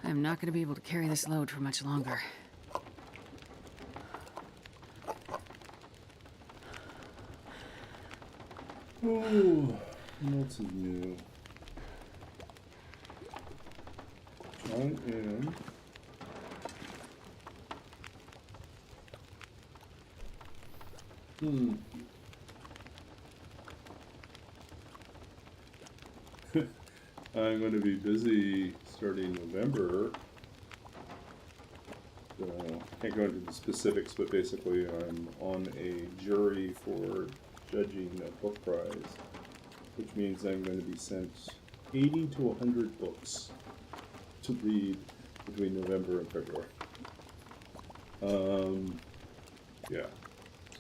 Speaker 2: I'm not going to be able to carry this load for much longer.
Speaker 1: Oh, what's new? I am. I'm going to be busy starting November. So, can't go into the specifics, but basically I'm on a jury for judging a book prize, which means I'm going to be sent 80 to 100 books to read between November and February. Yeah,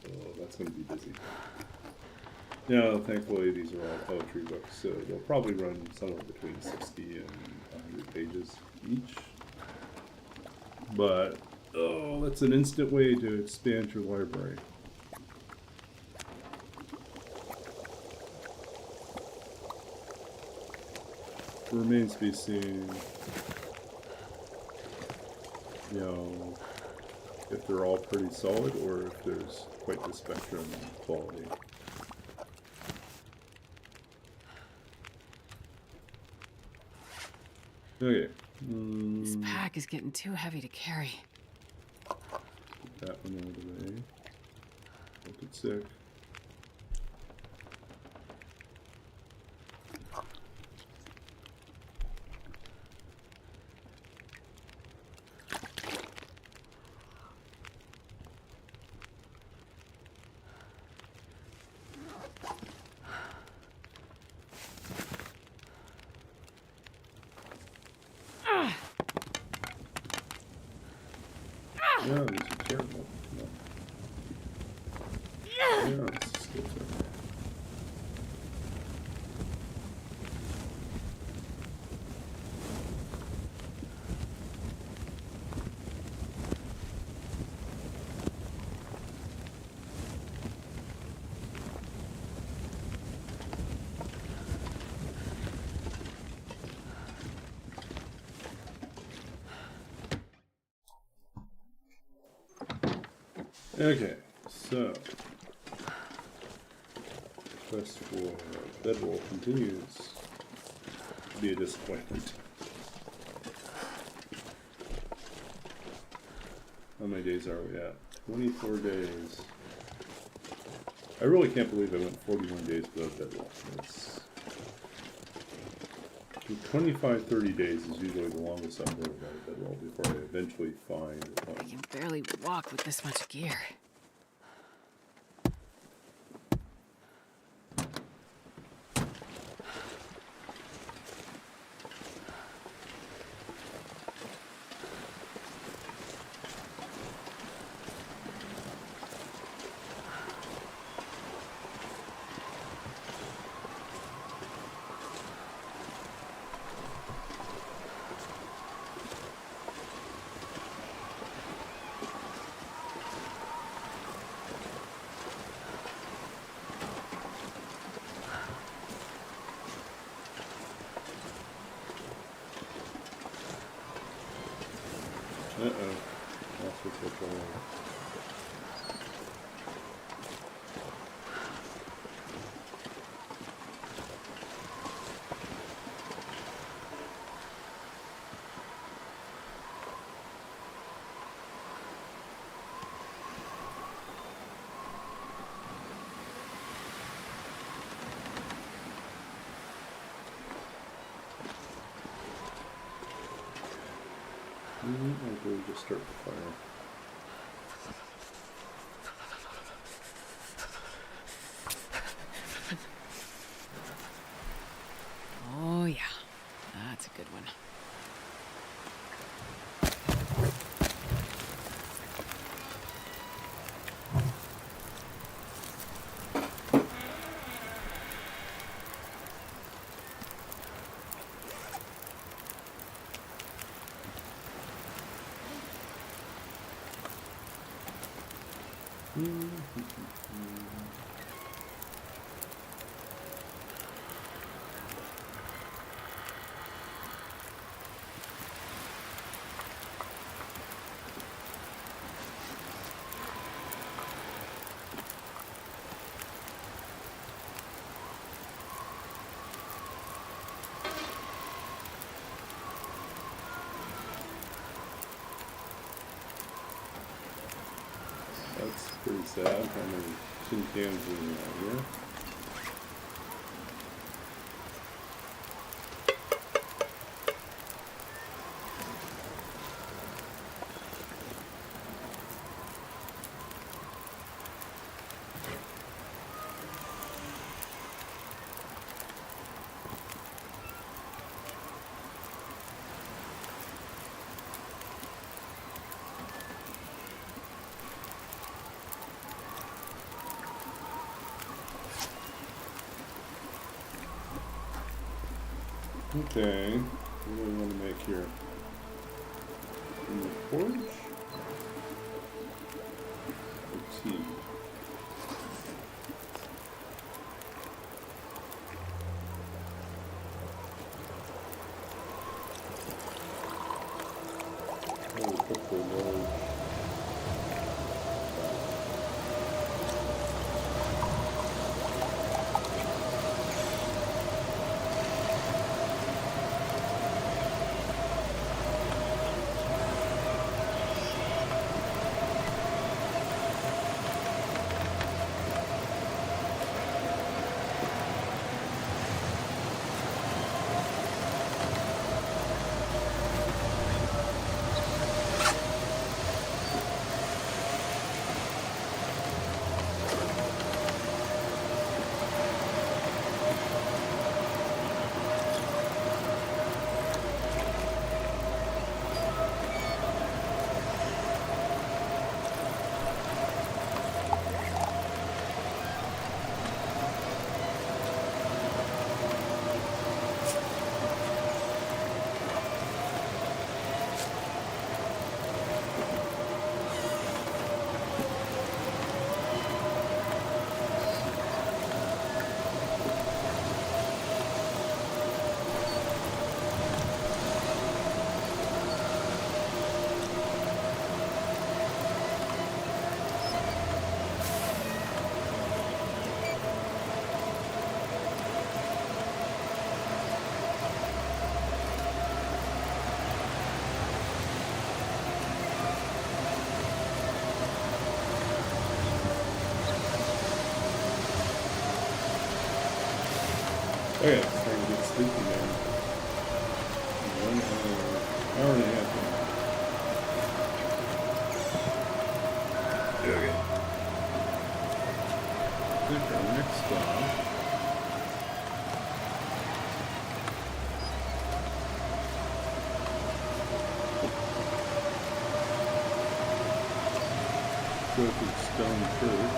Speaker 1: so that's going to be busy. Now, thankfully, these are all poetry books, so they'll probably run somewhere between 60 and 100 pages each. But, oh, that's an instant way to expand your library. Remains to be seen, you know, if they're all pretty solid or if there's quite the spectrum in quality. Okay.
Speaker 2: This pack is getting too heavy to carry.
Speaker 1: Put that one out of the way. Don't get sick. Yeah, these are terrible. No. Yeah, this is still terrible. Okay, so quest for bedroll continues to be a disappointment. How many days are we at? 24 days. I really can't believe I went 41 days without bedroll. It's 25-30 days is usually the longest I'll go without a bedroll before I eventually find one.
Speaker 2: I can barely walk with this much gear.
Speaker 1: Uh-oh. That's what's going on. I'll go just start the fire.
Speaker 2: Oh yeah, that's a good one.
Speaker 1: That's pretty sad. How many tin cans are in here? Okay, what do we want to make here? In the porch? Or tea? Oh, we put the large. Oh yeah, it's starting to get sleepy now. 1 hour and a half now. Okay. I think our next stop go to Stone Church.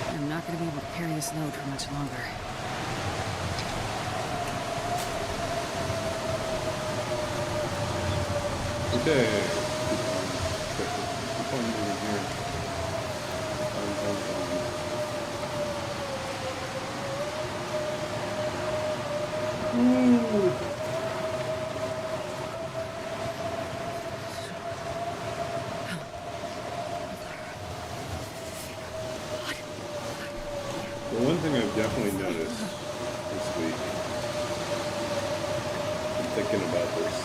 Speaker 2: I'm not going to be able to carry this load for much longer.
Speaker 1: Okay. Keep on moving here. Ooh. The one thing I've definitely noticed this week, I'm thinking about this,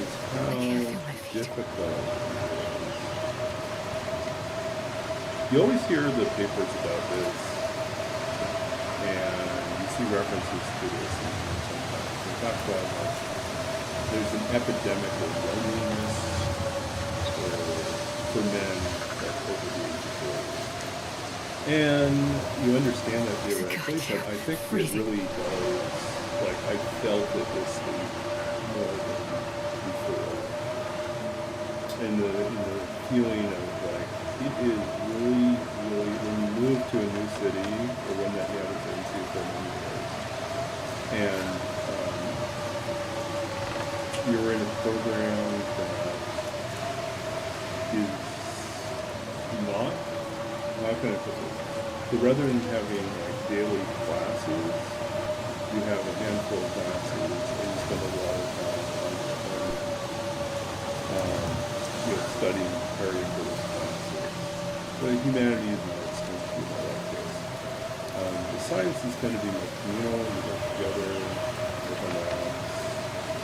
Speaker 1: is how difficult. You always hear the papers about this, and you see references to this sometimes. They talk about how there's an epidemic of loneliness for men that over the age of 40. And you understand that theoretically, but I think it really does like I felt it this week more than before. And the feeling of like, it is really, really, when you move to a new city, or one that you haven't been to for many years, and you're in a program that is not, how can I put this? So rather than having like daily classes, you have a handful of classes, and you spend a lot of time studying, preparing for those classes. But humanities and arts tend to be more like this. The sciences tend to be more communal, you get together, work on labs,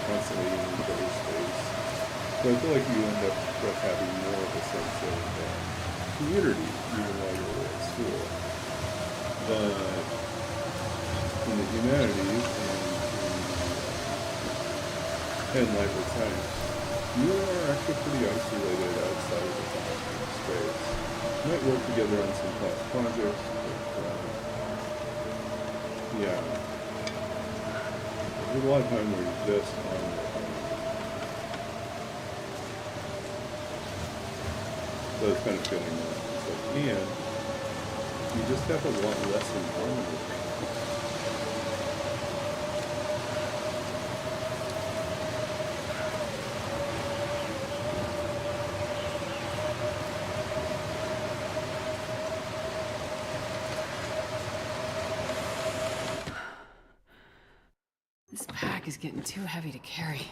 Speaker 1: constantly in each other's space. So I feel like you end up having more of a sense of community, even while you're away at school. But in the humanities and life and science, you are actually pretty isolated outside of the classroom space. You might work together on some class projects, but yeah. There's a lot of time where you're just on your own. So it's kind of feeling that. It's like, and you just have a lot less in common with people.
Speaker 2: This pack is getting too heavy to carry.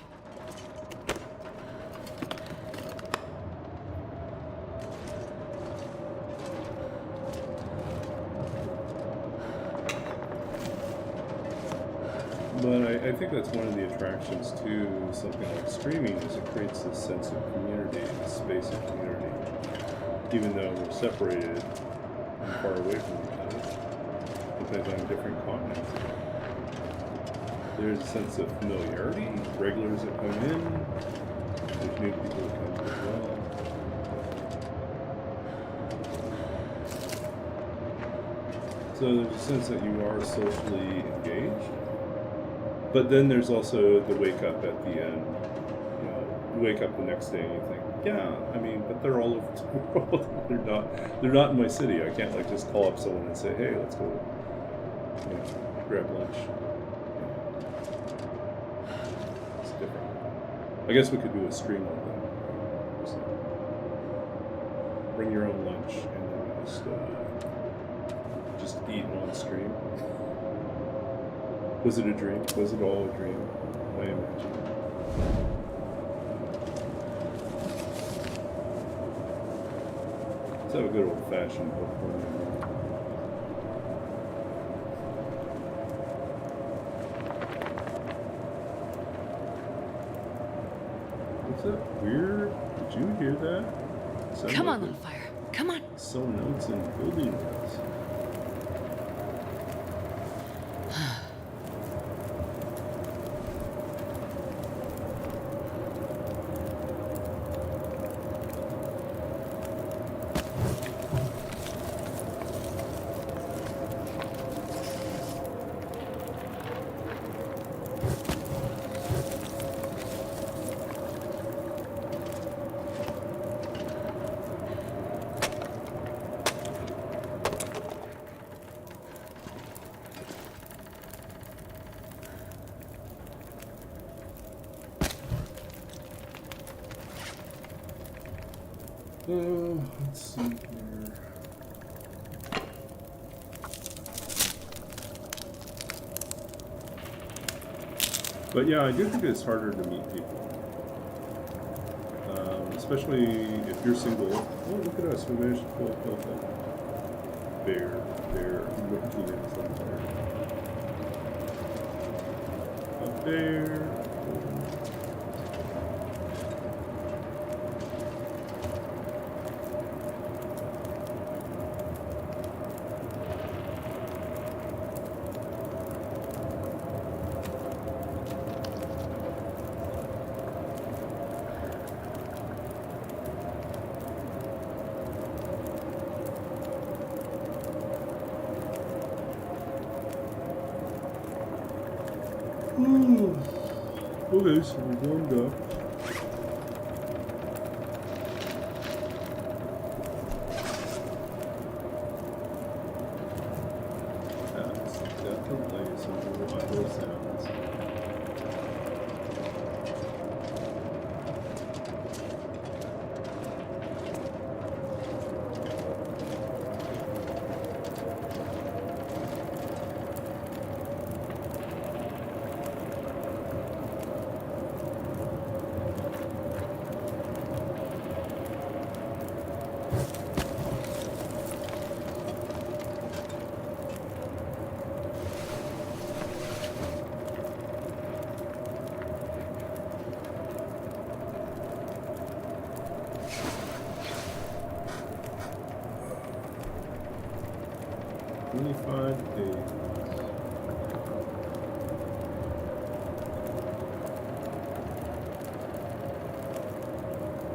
Speaker 1: But I think that's one of the attractions to something like streaming, is it creates this sense of community, this space of community. Even though we're separated and far away from each other, because on different continents. There's a sense of familiarity, regulars that come in, there's new people that come as well. So there's a sense that you are socially engaged. But then there's also the wake up at the end. You know, you wake up the next day and you think, yeah, I mean, but they're all over the world. They're not in my city. I can't like just call up someone and say, hey, let's go, grab lunch. It's different. I guess we could do a stream on that. So bring your own lunch and then just eat on stream. Was it a dream? Was it all a dream? I imagine. Let's have a good old-fashioned popcorn. What's that weird? Did you hear that?
Speaker 2: Come on, little fire. Come on.
Speaker 1: Someone else in the building was. Let's see here. But yeah, I do think it's harder to meet people. Especially if you're single. Oh, look at us, we managed to pull a bear, looking at somewhere. A bear. Okay, so we warmed up. That's definitely some reliable sounds.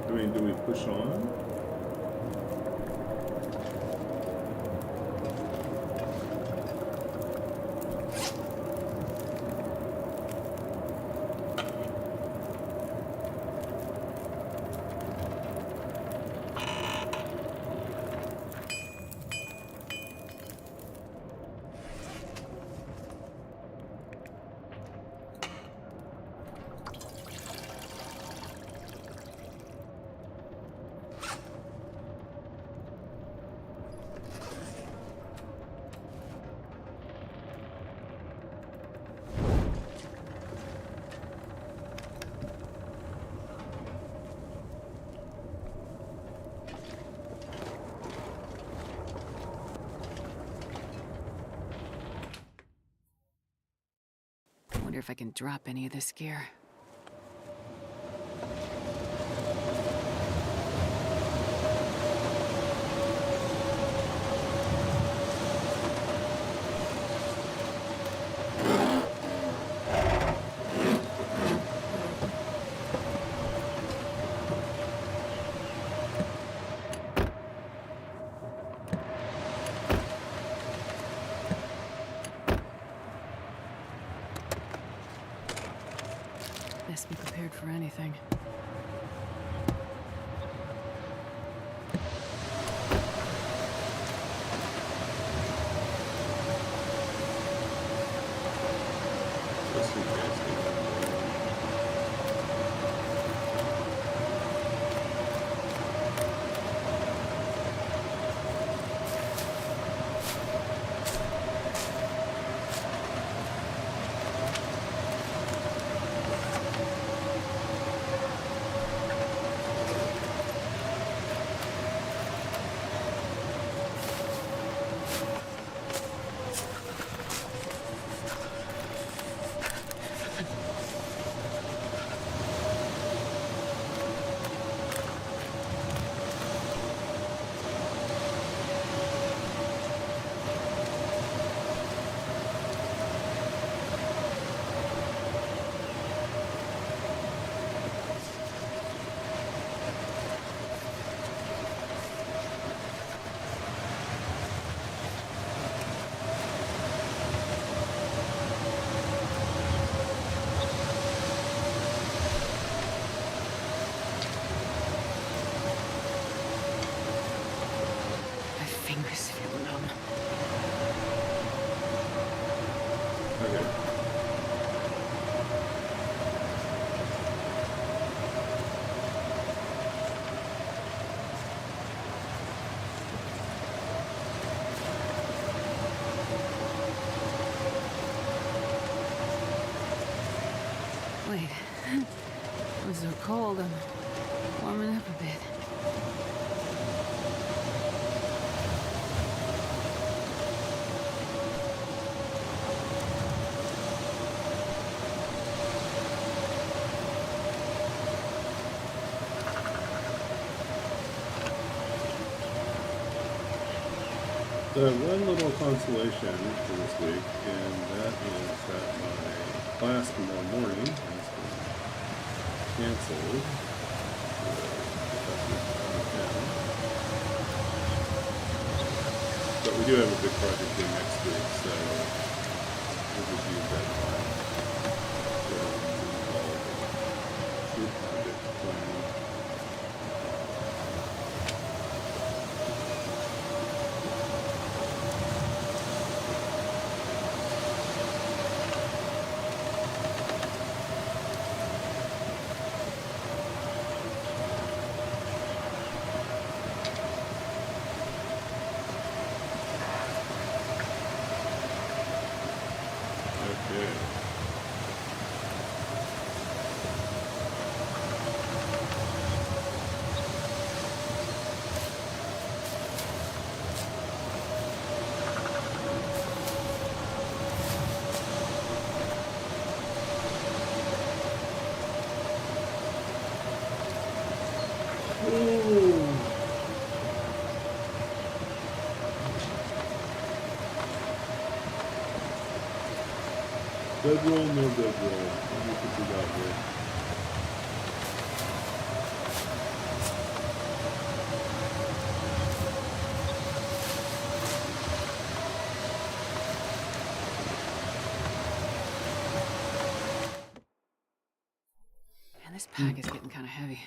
Speaker 1: I mean, do we push on?
Speaker 2: Wonder if I can drop any of this gear. Best be prepared for anything. Fingers feel numb.
Speaker 1: Okay.
Speaker 2: Wait. It was so cold. I'm warming up a bit.
Speaker 1: One little consolation for this week, and that is that my class tomorrow morning has been canceled. But we do have a big project due next week, so we'll just use that time. Bedroll, no bedroll. Let me put it out here.
Speaker 2: Man, this pack is getting kind of heavy.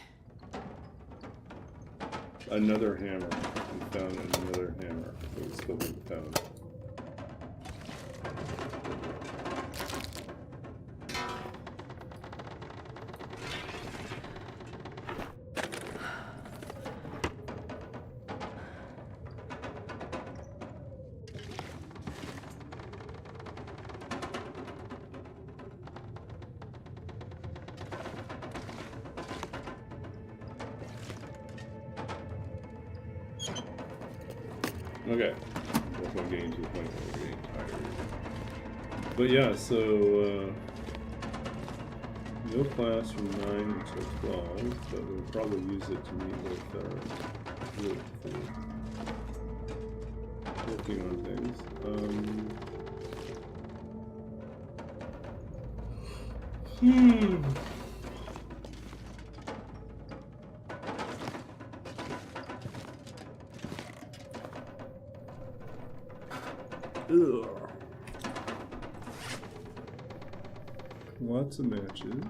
Speaker 1: Another hammer. We found another hammer. It was still being found. Okay, definitely getting to the point where we're getting tired. But yeah, so no class from 9 until 12, but we'll probably use it to meet with group for working on things. Ugh. Lots of matches.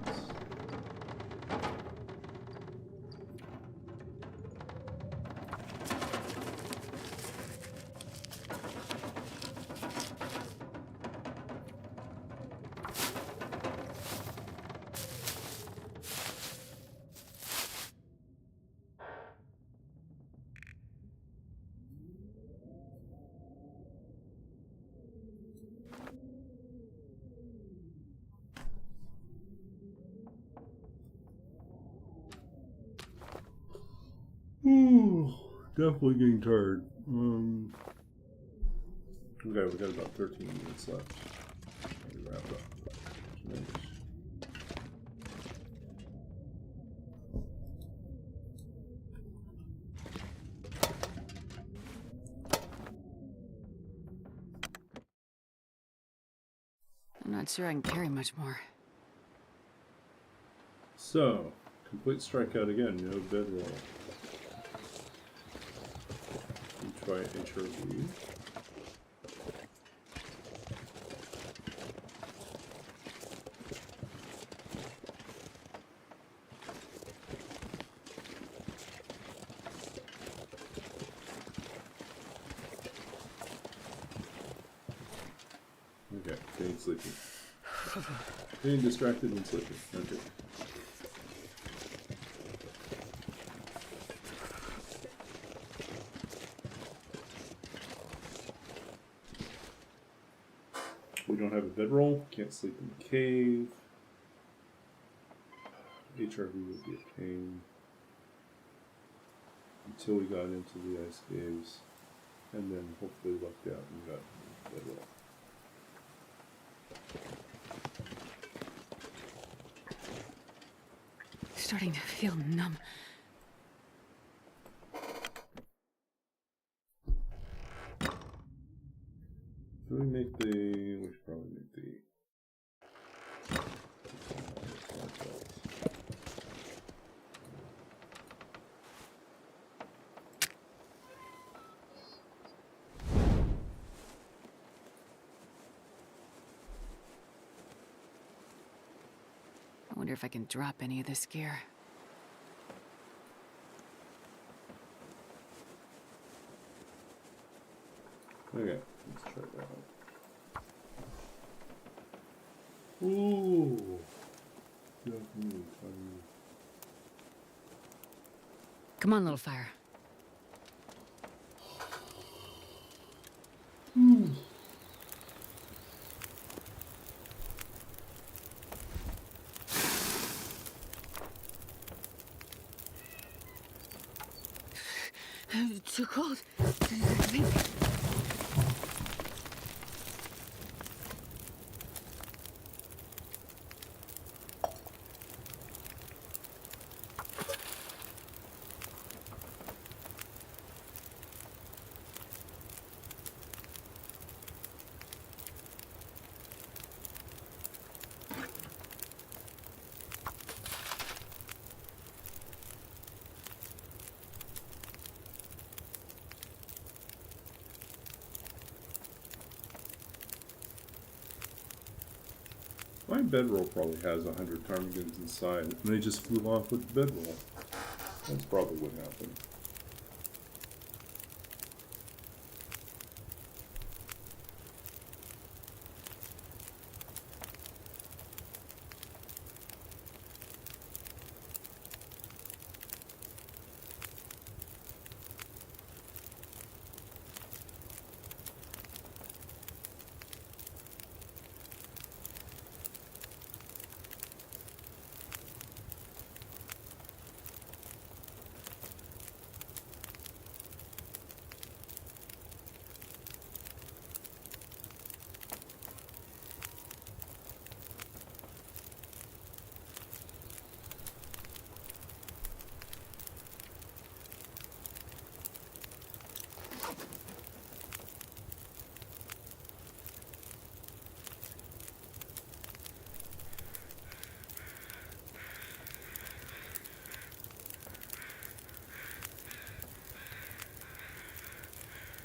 Speaker 1: Ooh, definitely getting tired. Okay, we got about 13 minutes left. Let me wrap up. Finish.
Speaker 2: I'm not sure I can carry much more.
Speaker 1: So, complete strikeout again, no bedroll. We try HRV. Okay, getting sleepy. Getting distracted and sleepy. Okay. We don't have a bedroll. Can't sleep in the cave. HRV would be a pain. Until we got into the ice caves. And then hopefully lucked out and got a bedroll.
Speaker 2: Starting to feel numb.
Speaker 1: Do we make the... we should probably make the...
Speaker 2: I wonder if I can drop any of this gear.
Speaker 1: Okay, let's try that one. Ooh! Definitely tiny.
Speaker 2: Come on, little fire. Too cold.
Speaker 1: My bedroll probably has 100 ptarmigans inside, and they just flew off with the bedroll. That's probably what happened.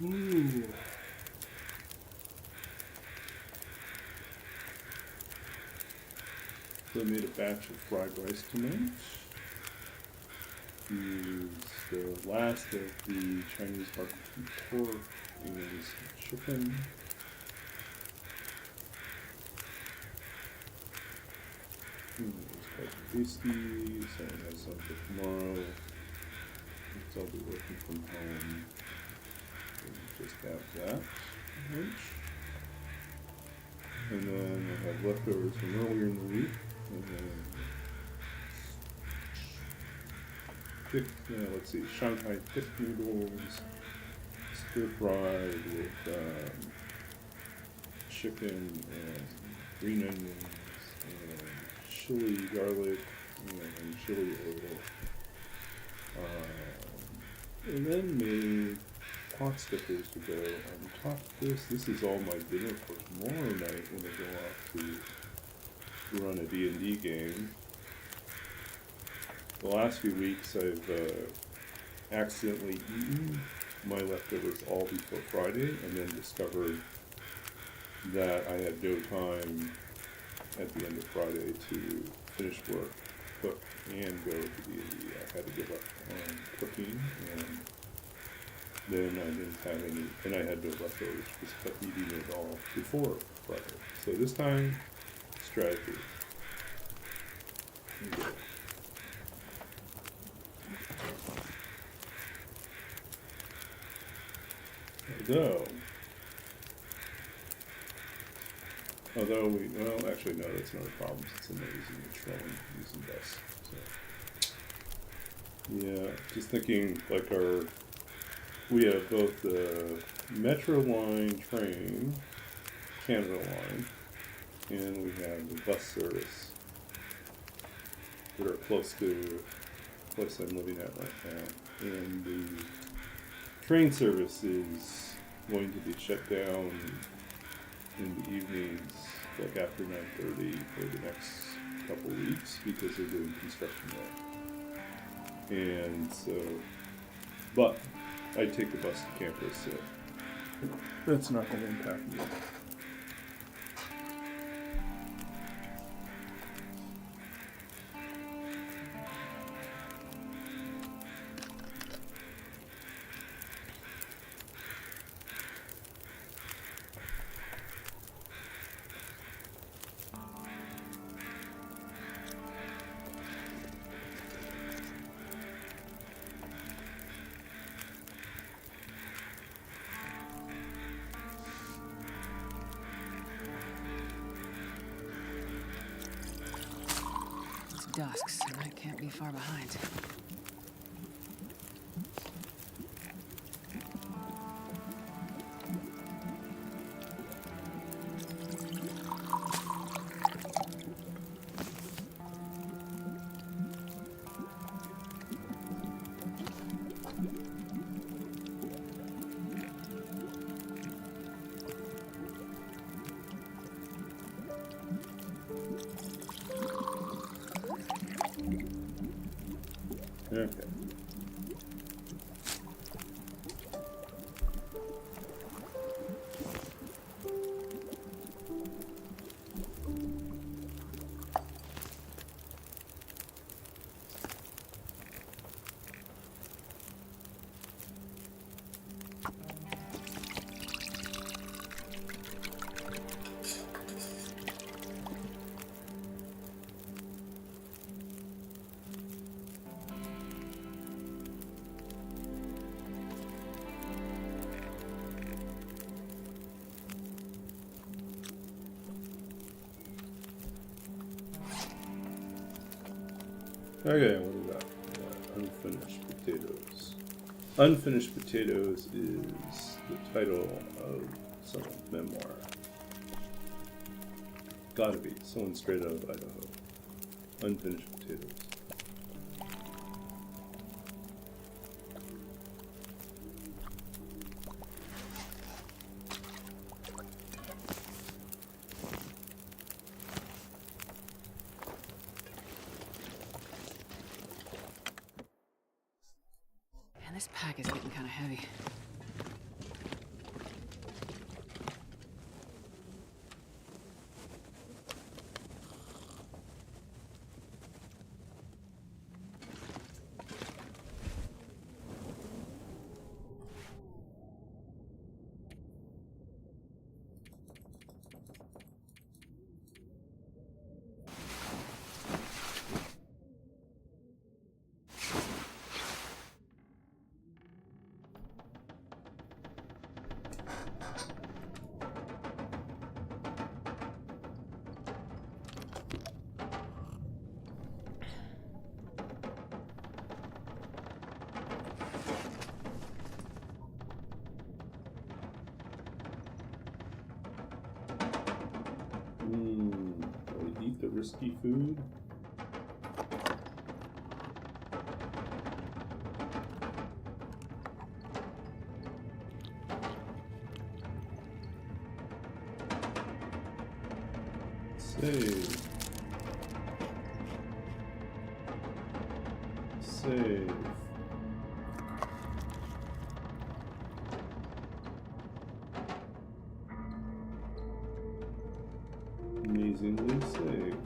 Speaker 1: Ooh. So I made a batch of fried rice tonight. Use the last of the Chinese barbecue pork and some chicken. It's quite tasty, so I have some for tomorrow. So I'll be working from home. Just have that lunch. And then I have leftovers from earlier in the week. And then let's see, Shanghai thick noodles, stir fried with chicken and green onions and chili garlic and chili oil. And then made pot stickers to go on top of this. This is all my dinner for tomorrow night when I go off to run a D&D game. The last few weeks I've accidentally eaten my leftovers all before Friday and then discovered that I had no time at the end of Friday to finish work, cook, and go to D&D. I had to give up on cooking, and then I didn't have any, and I had no leftovers, just kept eating it all before Friday. So this time, strategy. Although we, well, actually no, that's not a problem. It's amazing trolling using this. So, yeah, just thinking like we have both the Metro line train, Canada line, and we have the bus service that are close to the place I'm living at right now. And the train service is going to be shut down in the evenings, like after 9:30 for the next couple weeks because they're doing construction work. And so, but I take the bus to campus, so that's not going to impact me.
Speaker 2: Dusk, so I can't be far behind.
Speaker 1: Okay. Okay, what do we got? We got unfinished potatoes. Unfinished potatoes is the title of someone's memoir. Gotta be. Someone straight out of Idaho. Unfinished potatoes.
Speaker 2: Man, this pack is getting kind of heavy. Do I eat the risky food? Save. Save. Amazingly save.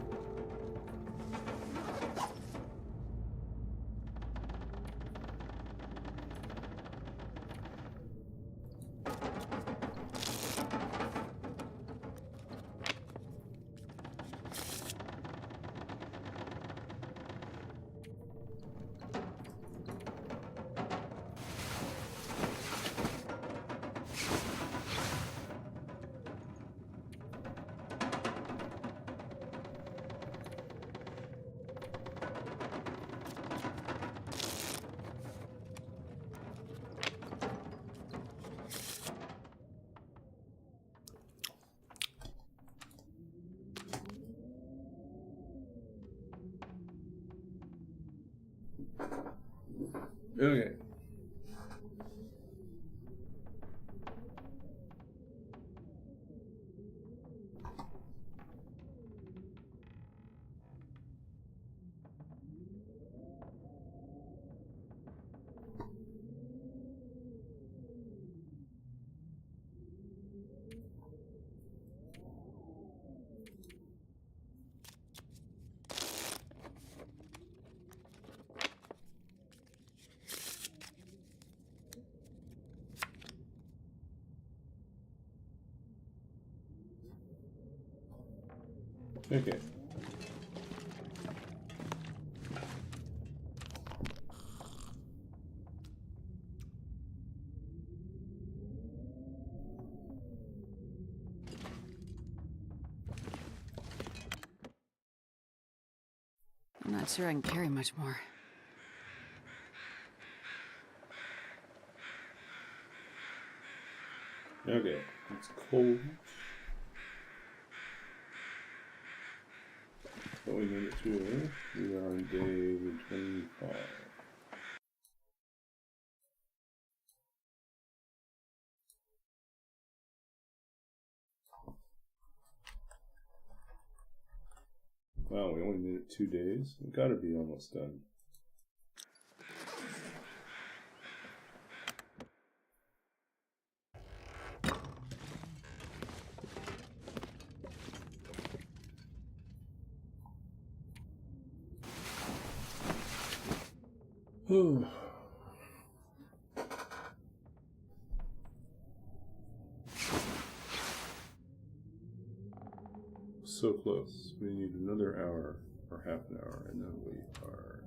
Speaker 2: Okay. Okay. I'm not sure I can carry much more.
Speaker 1: Okay. It's cold. But we made it through. We are on day 25. Wow, we only made it 2 days. We gotta be almost done. Whew. So close. We need another hour or half an hour, and then we are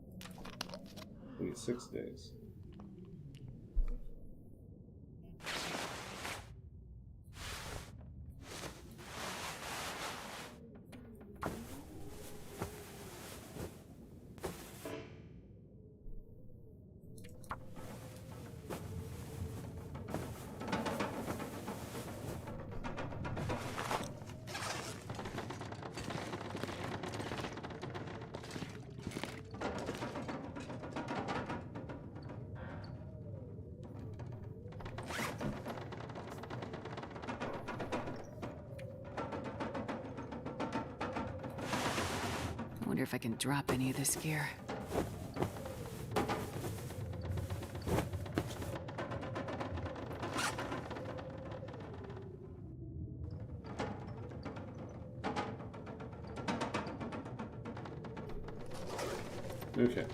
Speaker 1: 26 days.
Speaker 2: Wonder if I can drop any of this gear.
Speaker 1: Okay.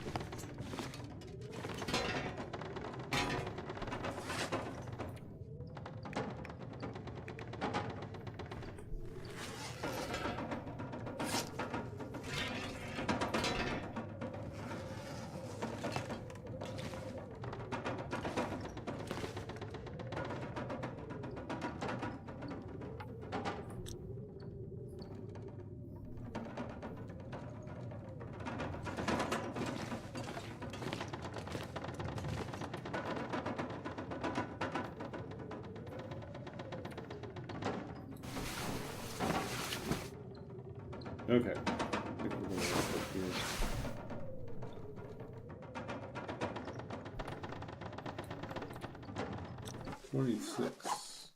Speaker 1: Okay. I think we're going to wrap up here. $26.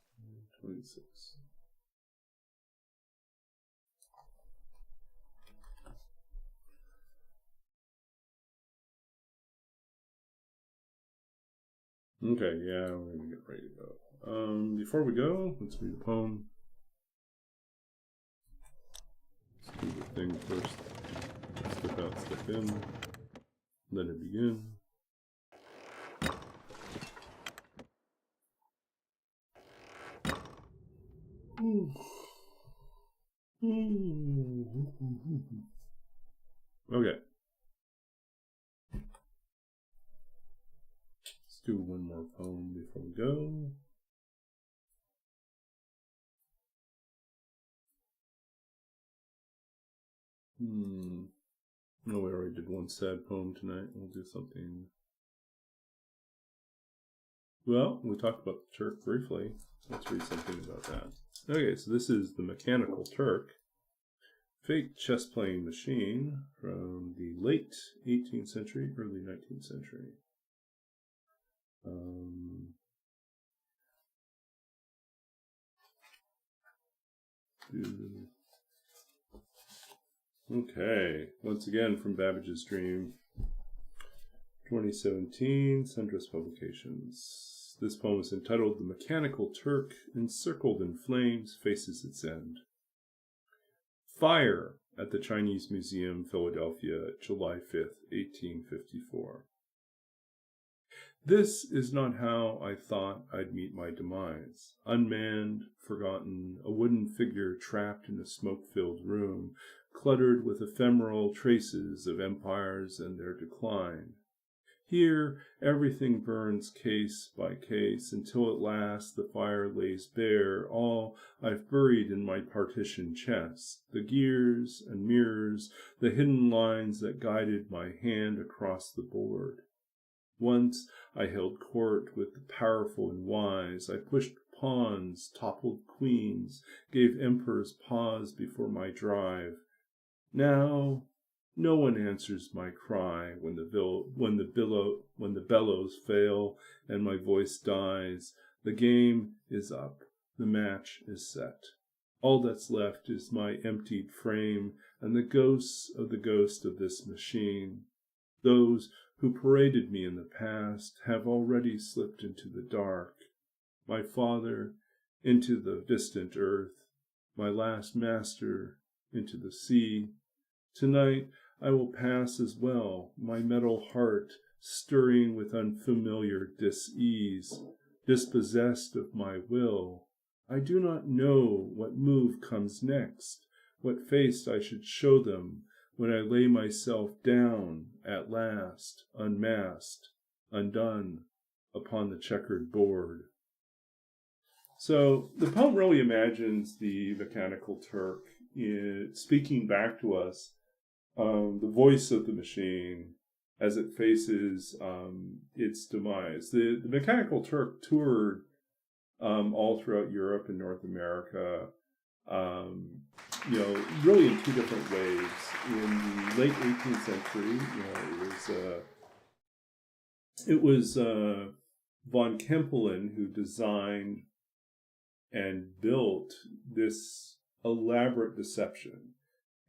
Speaker 1: Okay, yeah, we're gonna get ready to go. Before we go, let's read a poem. Let's do the thing first. Step out, step in. Let it begin. Okay. Let's do one more poem before we go. No, we already did one sad poem tonight. We'll do something. Well, we talked about the Turk briefly. Let's read something about that. Okay, so this is The Mechanical Turk, fake chess-playing machine from the late 18th century, early 19th century. Okay, once again from Babbage's Dream, 2017, Sundress Publications. This poem is entitled The Mechanical Turk, encircled in flames, faces its end. Fire at the Chinese Museum, Philadelphia, July 5th, 1854. This is not how I thought I'd meet my demise. Unmanned, forgotten, a wooden figure trapped in a smoke-filled room, cluttered with ephemeral traces of empires and their decline. Here, everything burns case by case, until at last the fire lays bare all I've buried in my partition chest, the gears and mirrors, the hidden lines that guided my hand across the board. Once I held court with the powerful and wise. I pushed pawns, toppled queens, gave emperors pause before my drive. Now, no one answers my cry when the bellows fail and my voice dies. The game is up. The match is set. All that's left is my emptied frame and the ghosts of the ghost of this machine. Those who paraded me in the past have already slipped into the dark. My father into the distant earth, my last master into the sea. Tonight I will pass as well, my metal heart stirring with unfamiliar dis-ease, dispossessed of my will. I do not know what move comes next, what face I should show them when I lay myself down, at last, unmasked, undone, upon the checkered board. So the poem really imagines the Mechanical Turk speaking back to us, the voice of the machine as it faces its demise. The Mechanical Turk toured all throughout Europe and North America, really in two different ways. In the late 18th century, it was von Kempelen who designed and built this elaborate deception.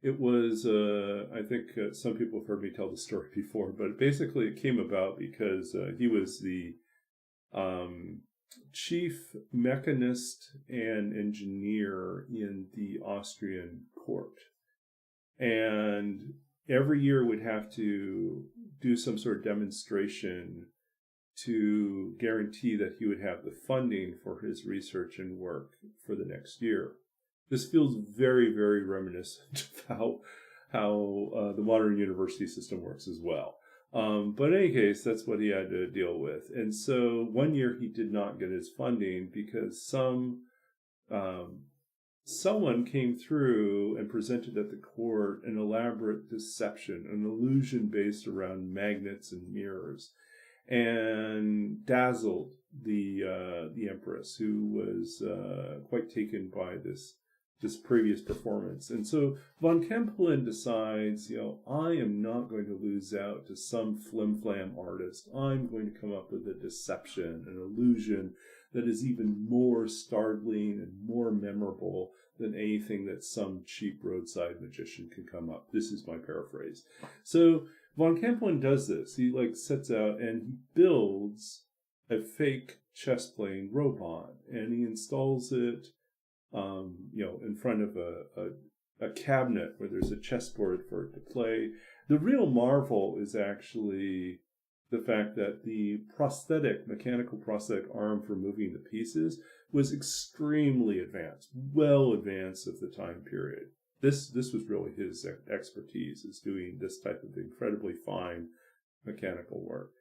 Speaker 1: It was, I think some people have heard me tell the story before, but basically it came about because he was the chief mechanist and engineer in the Austrian court. And every year would have to do some sort of demonstration to guarantee that he would have the funding for his research and work for the next year. This feels very, very reminiscent of how the modern university system works as well. But in any case, that's what he had to deal with. And so one year he did not get his funding because someone came through and presented at the court an elaborate deception, an illusion based around magnets and mirrors, and dazzled the empress, who was quite taken by this previous performance. And so von Kempelen decides, I am not going to lose out to some flim-flam artist. I'm going to come up with a deception, an illusion that is even more startling and more memorable than anything that some cheap roadside magician can come up. This is my paraphrase. So von Kempelen does this. He sets out and he builds a fake chess-playing robot, and he installs it in front of a cabinet where there's a chessboard for it to play. The real marvel is actually the fact that the mechanical prosthetic arm for moving the pieces was extremely advanced, well advanced of the time period. This was really his expertise, is doing this type of incredibly fine mechanical work.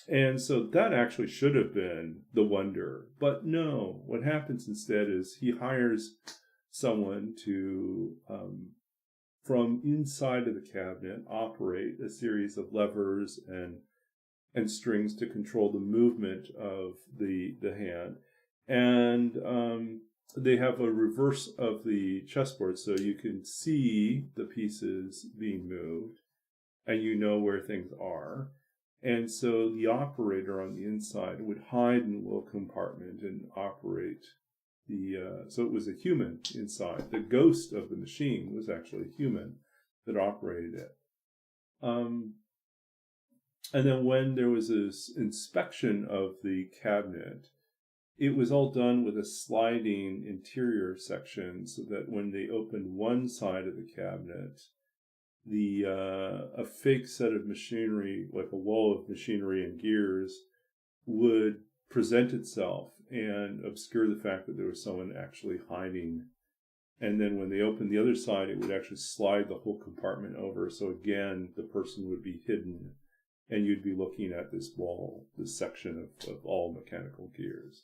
Speaker 1: And so that actually should have been the wonder. But no, what happens instead is he hires someone to, from inside of the cabinet, operate a series of levers and strings to control the movement of the hand. And they have a reverse of the chessboard, so you can see the pieces being moved, and you know where things are. And so the operator on the inside would hide in a little compartment and operate so it was a human inside. The ghost of the machine was actually a human that operated it. And then when there was this inspection of the cabinet, it was all done with a sliding interior section so that when they opened one side of the cabinet, a fake set of machinery, like a wall of machinery and gears, would present itself and obscure the fact that there was someone actually hiding. And then when they opened the other side, it would actually slide the whole compartment over. So again, the person would be hidden, and you'd be looking at this wall, this section of all mechanical gears.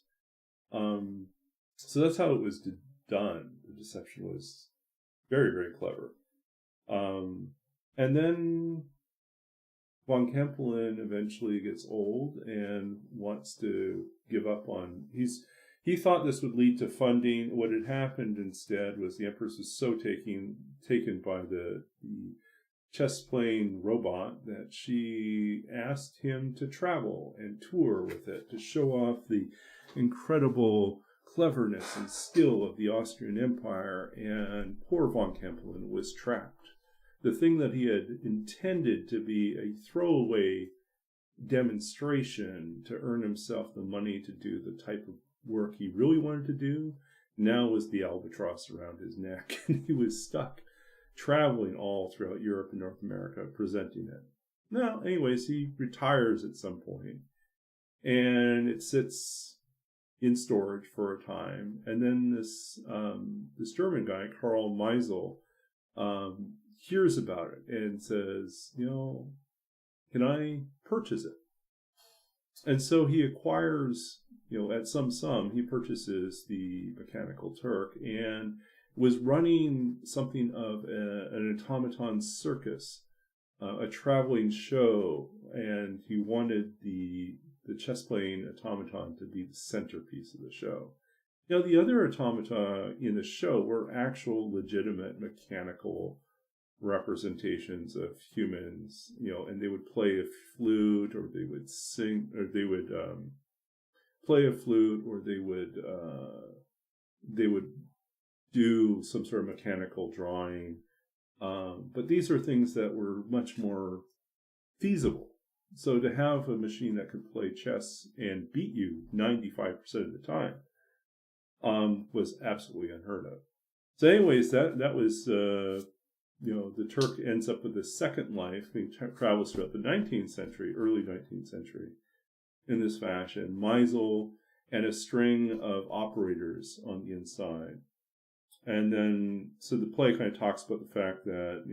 Speaker 1: So that's how it was done. The deception was very, very clever. And then von Kempelen eventually gets old and wants to give up on. He thought this would lead to funding. What had happened instead was the Empress was so taken by the chess-playing robot that she asked him to travel and tour with it to show off the incredible cleverness and skill of the Austrian Empire, and poor von Kempelen was trapped. The thing that he had intended to be a throwaway demonstration to earn himself the money to do the type of work he really wanted to do now was the albatross around his neck, and he was stuck traveling all throughout Europe and North America presenting it. Now, anyways, he retires at some point, and it sits in storage for a time, and then this German guy, Karl Meisel, hears about it and says, can I purchase it? And so he acquires, at some sum, he purchases the Mechanical Turk and was running something of an automaton circus, a traveling show, and he wanted the chess-playing automaton to be the centerpiece of the show. The other automata in the show were actual legitimate mechanical representations of humans, and they would play a flute, or they would sing, or they would play a flute, or they would do some sort of mechanical drawing. But these are things that were much more feasible. So to have a machine that could play chess and beat you 95% of the time was absolutely unheard of. So anyways, that was, the Turk ends up with a second life. He travels throughout the 19th century, early 19th century, in this fashion. Meisel and a string of operators on the inside. And then, so the play kind of talks about the fact that,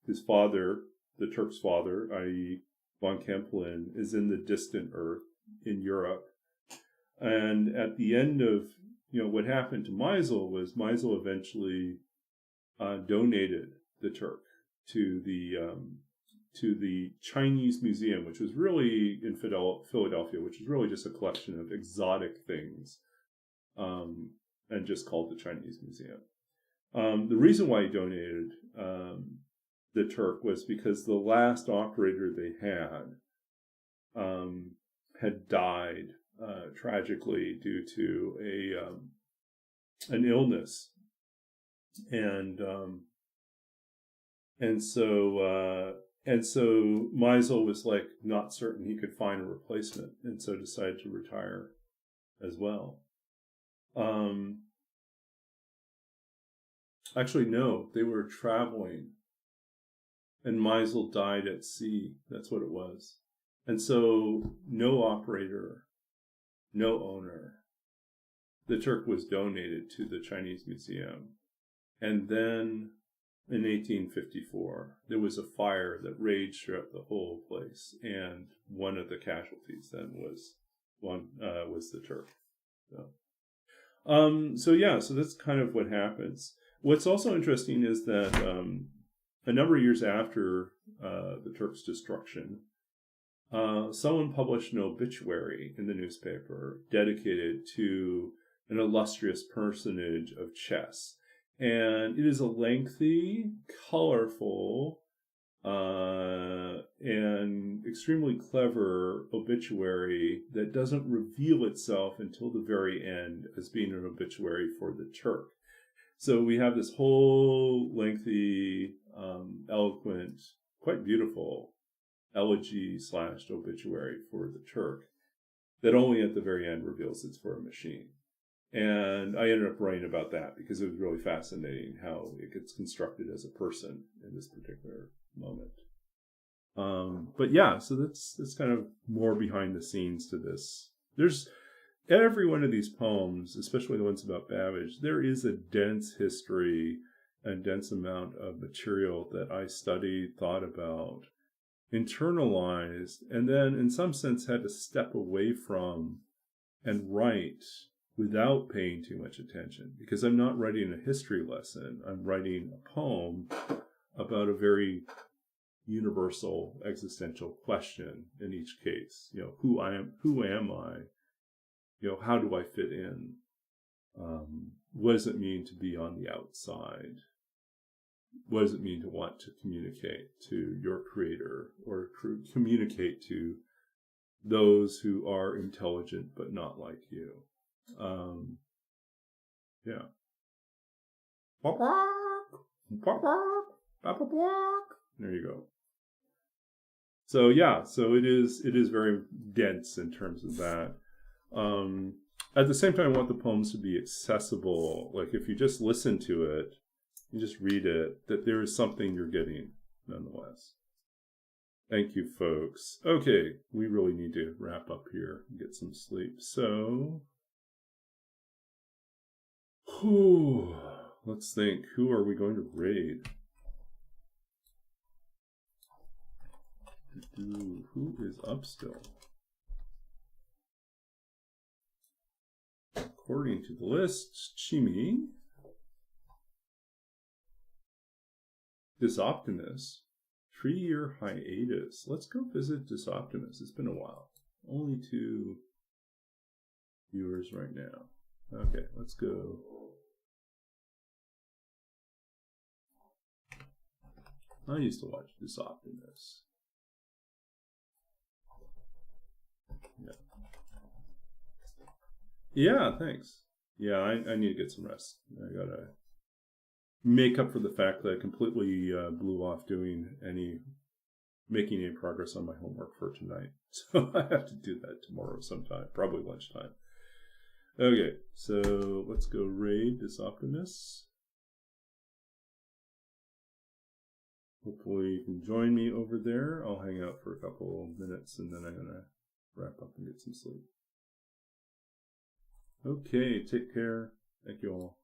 Speaker 1: his father, the Turk's father, i.e. von Kempelen, is in the distant Earth in Europe. And at the end of, what happened to Meisel was Meisel eventually donated the Turk to the Chinese Museum, which was really in Philadelphia, which is really just a collection of exotic things, and just called the Chinese Museum. The reason why he donated the Turk was because the last operator they had died tragically due to an illness, and so Meisel was like not certain he could find a replacement, and so decided to retire as well. Actually, no, they were traveling, and Meisel died at sea. That's what it was. And so no operator, no owner. The Turk was donated to the Chinese Museum. And then in 1854, there was a fire that raged throughout the whole place, and one of the casualties then was the Turk. So that's kind of what happens. What's also interesting is that a number of years after the Turk's destruction, someone published an obituary in the newspaper dedicated to an illustrious personage of chess. And it is a lengthy, colorful, and extremely clever obituary that doesn't reveal itself until the very end as being an obituary for the Turk. So we have this whole lengthy, eloquent, quite beautiful elegy / obituary for the Turk that only at the very end reveals it's for a machine. And I ended up writing about that because it was really fascinating how it gets constructed as a person in this particular moment. But yeah, so that's kind of more behind the scenes to this. There's every one of these poems, especially the ones about Babbage, there is a dense history and dense amount of material that I studied, thought about, internalized, and then in some sense had to step away from and write without paying too much attention, because I'm not writing a history lesson. I'm writing a poem about a very universal existential question in each case. Who am I? How do I fit in? What does it mean to be on the outside? What does it mean to want to communicate to your creator or communicate to those who are intelligent but not like you? Yeah. There you go. So yeah, so it is very dense in terms of that. At the same time, I want the poems to be accessible. Like if you just listen to it, you just read it, that there is something you're getting nonetheless. Thank you, folks. Okay, we really need to wrap up here and get some sleep. So, let's think. Who are we going to raid? Who is up still? According to the list, Chimi, Disoptimus, 3-year hiatus. Let's go visit Disoptimus. It's been a while. Only 2 viewers right now. Okay, let's go. I used to watch Disoptimus. Yeah, thanks. Yeah, I need to get some rest. I gotta make up for the fact that I completely blew off making any progress on my homework for tonight. So I have to do that tomorrow sometime, probably lunchtime. Okay, so let's go raid this Optimus. Hopefully you can join me over there. I'll hang out for a couple minutes and then I'm going to wrap up and get some sleep. Okay, take care. Thank you all.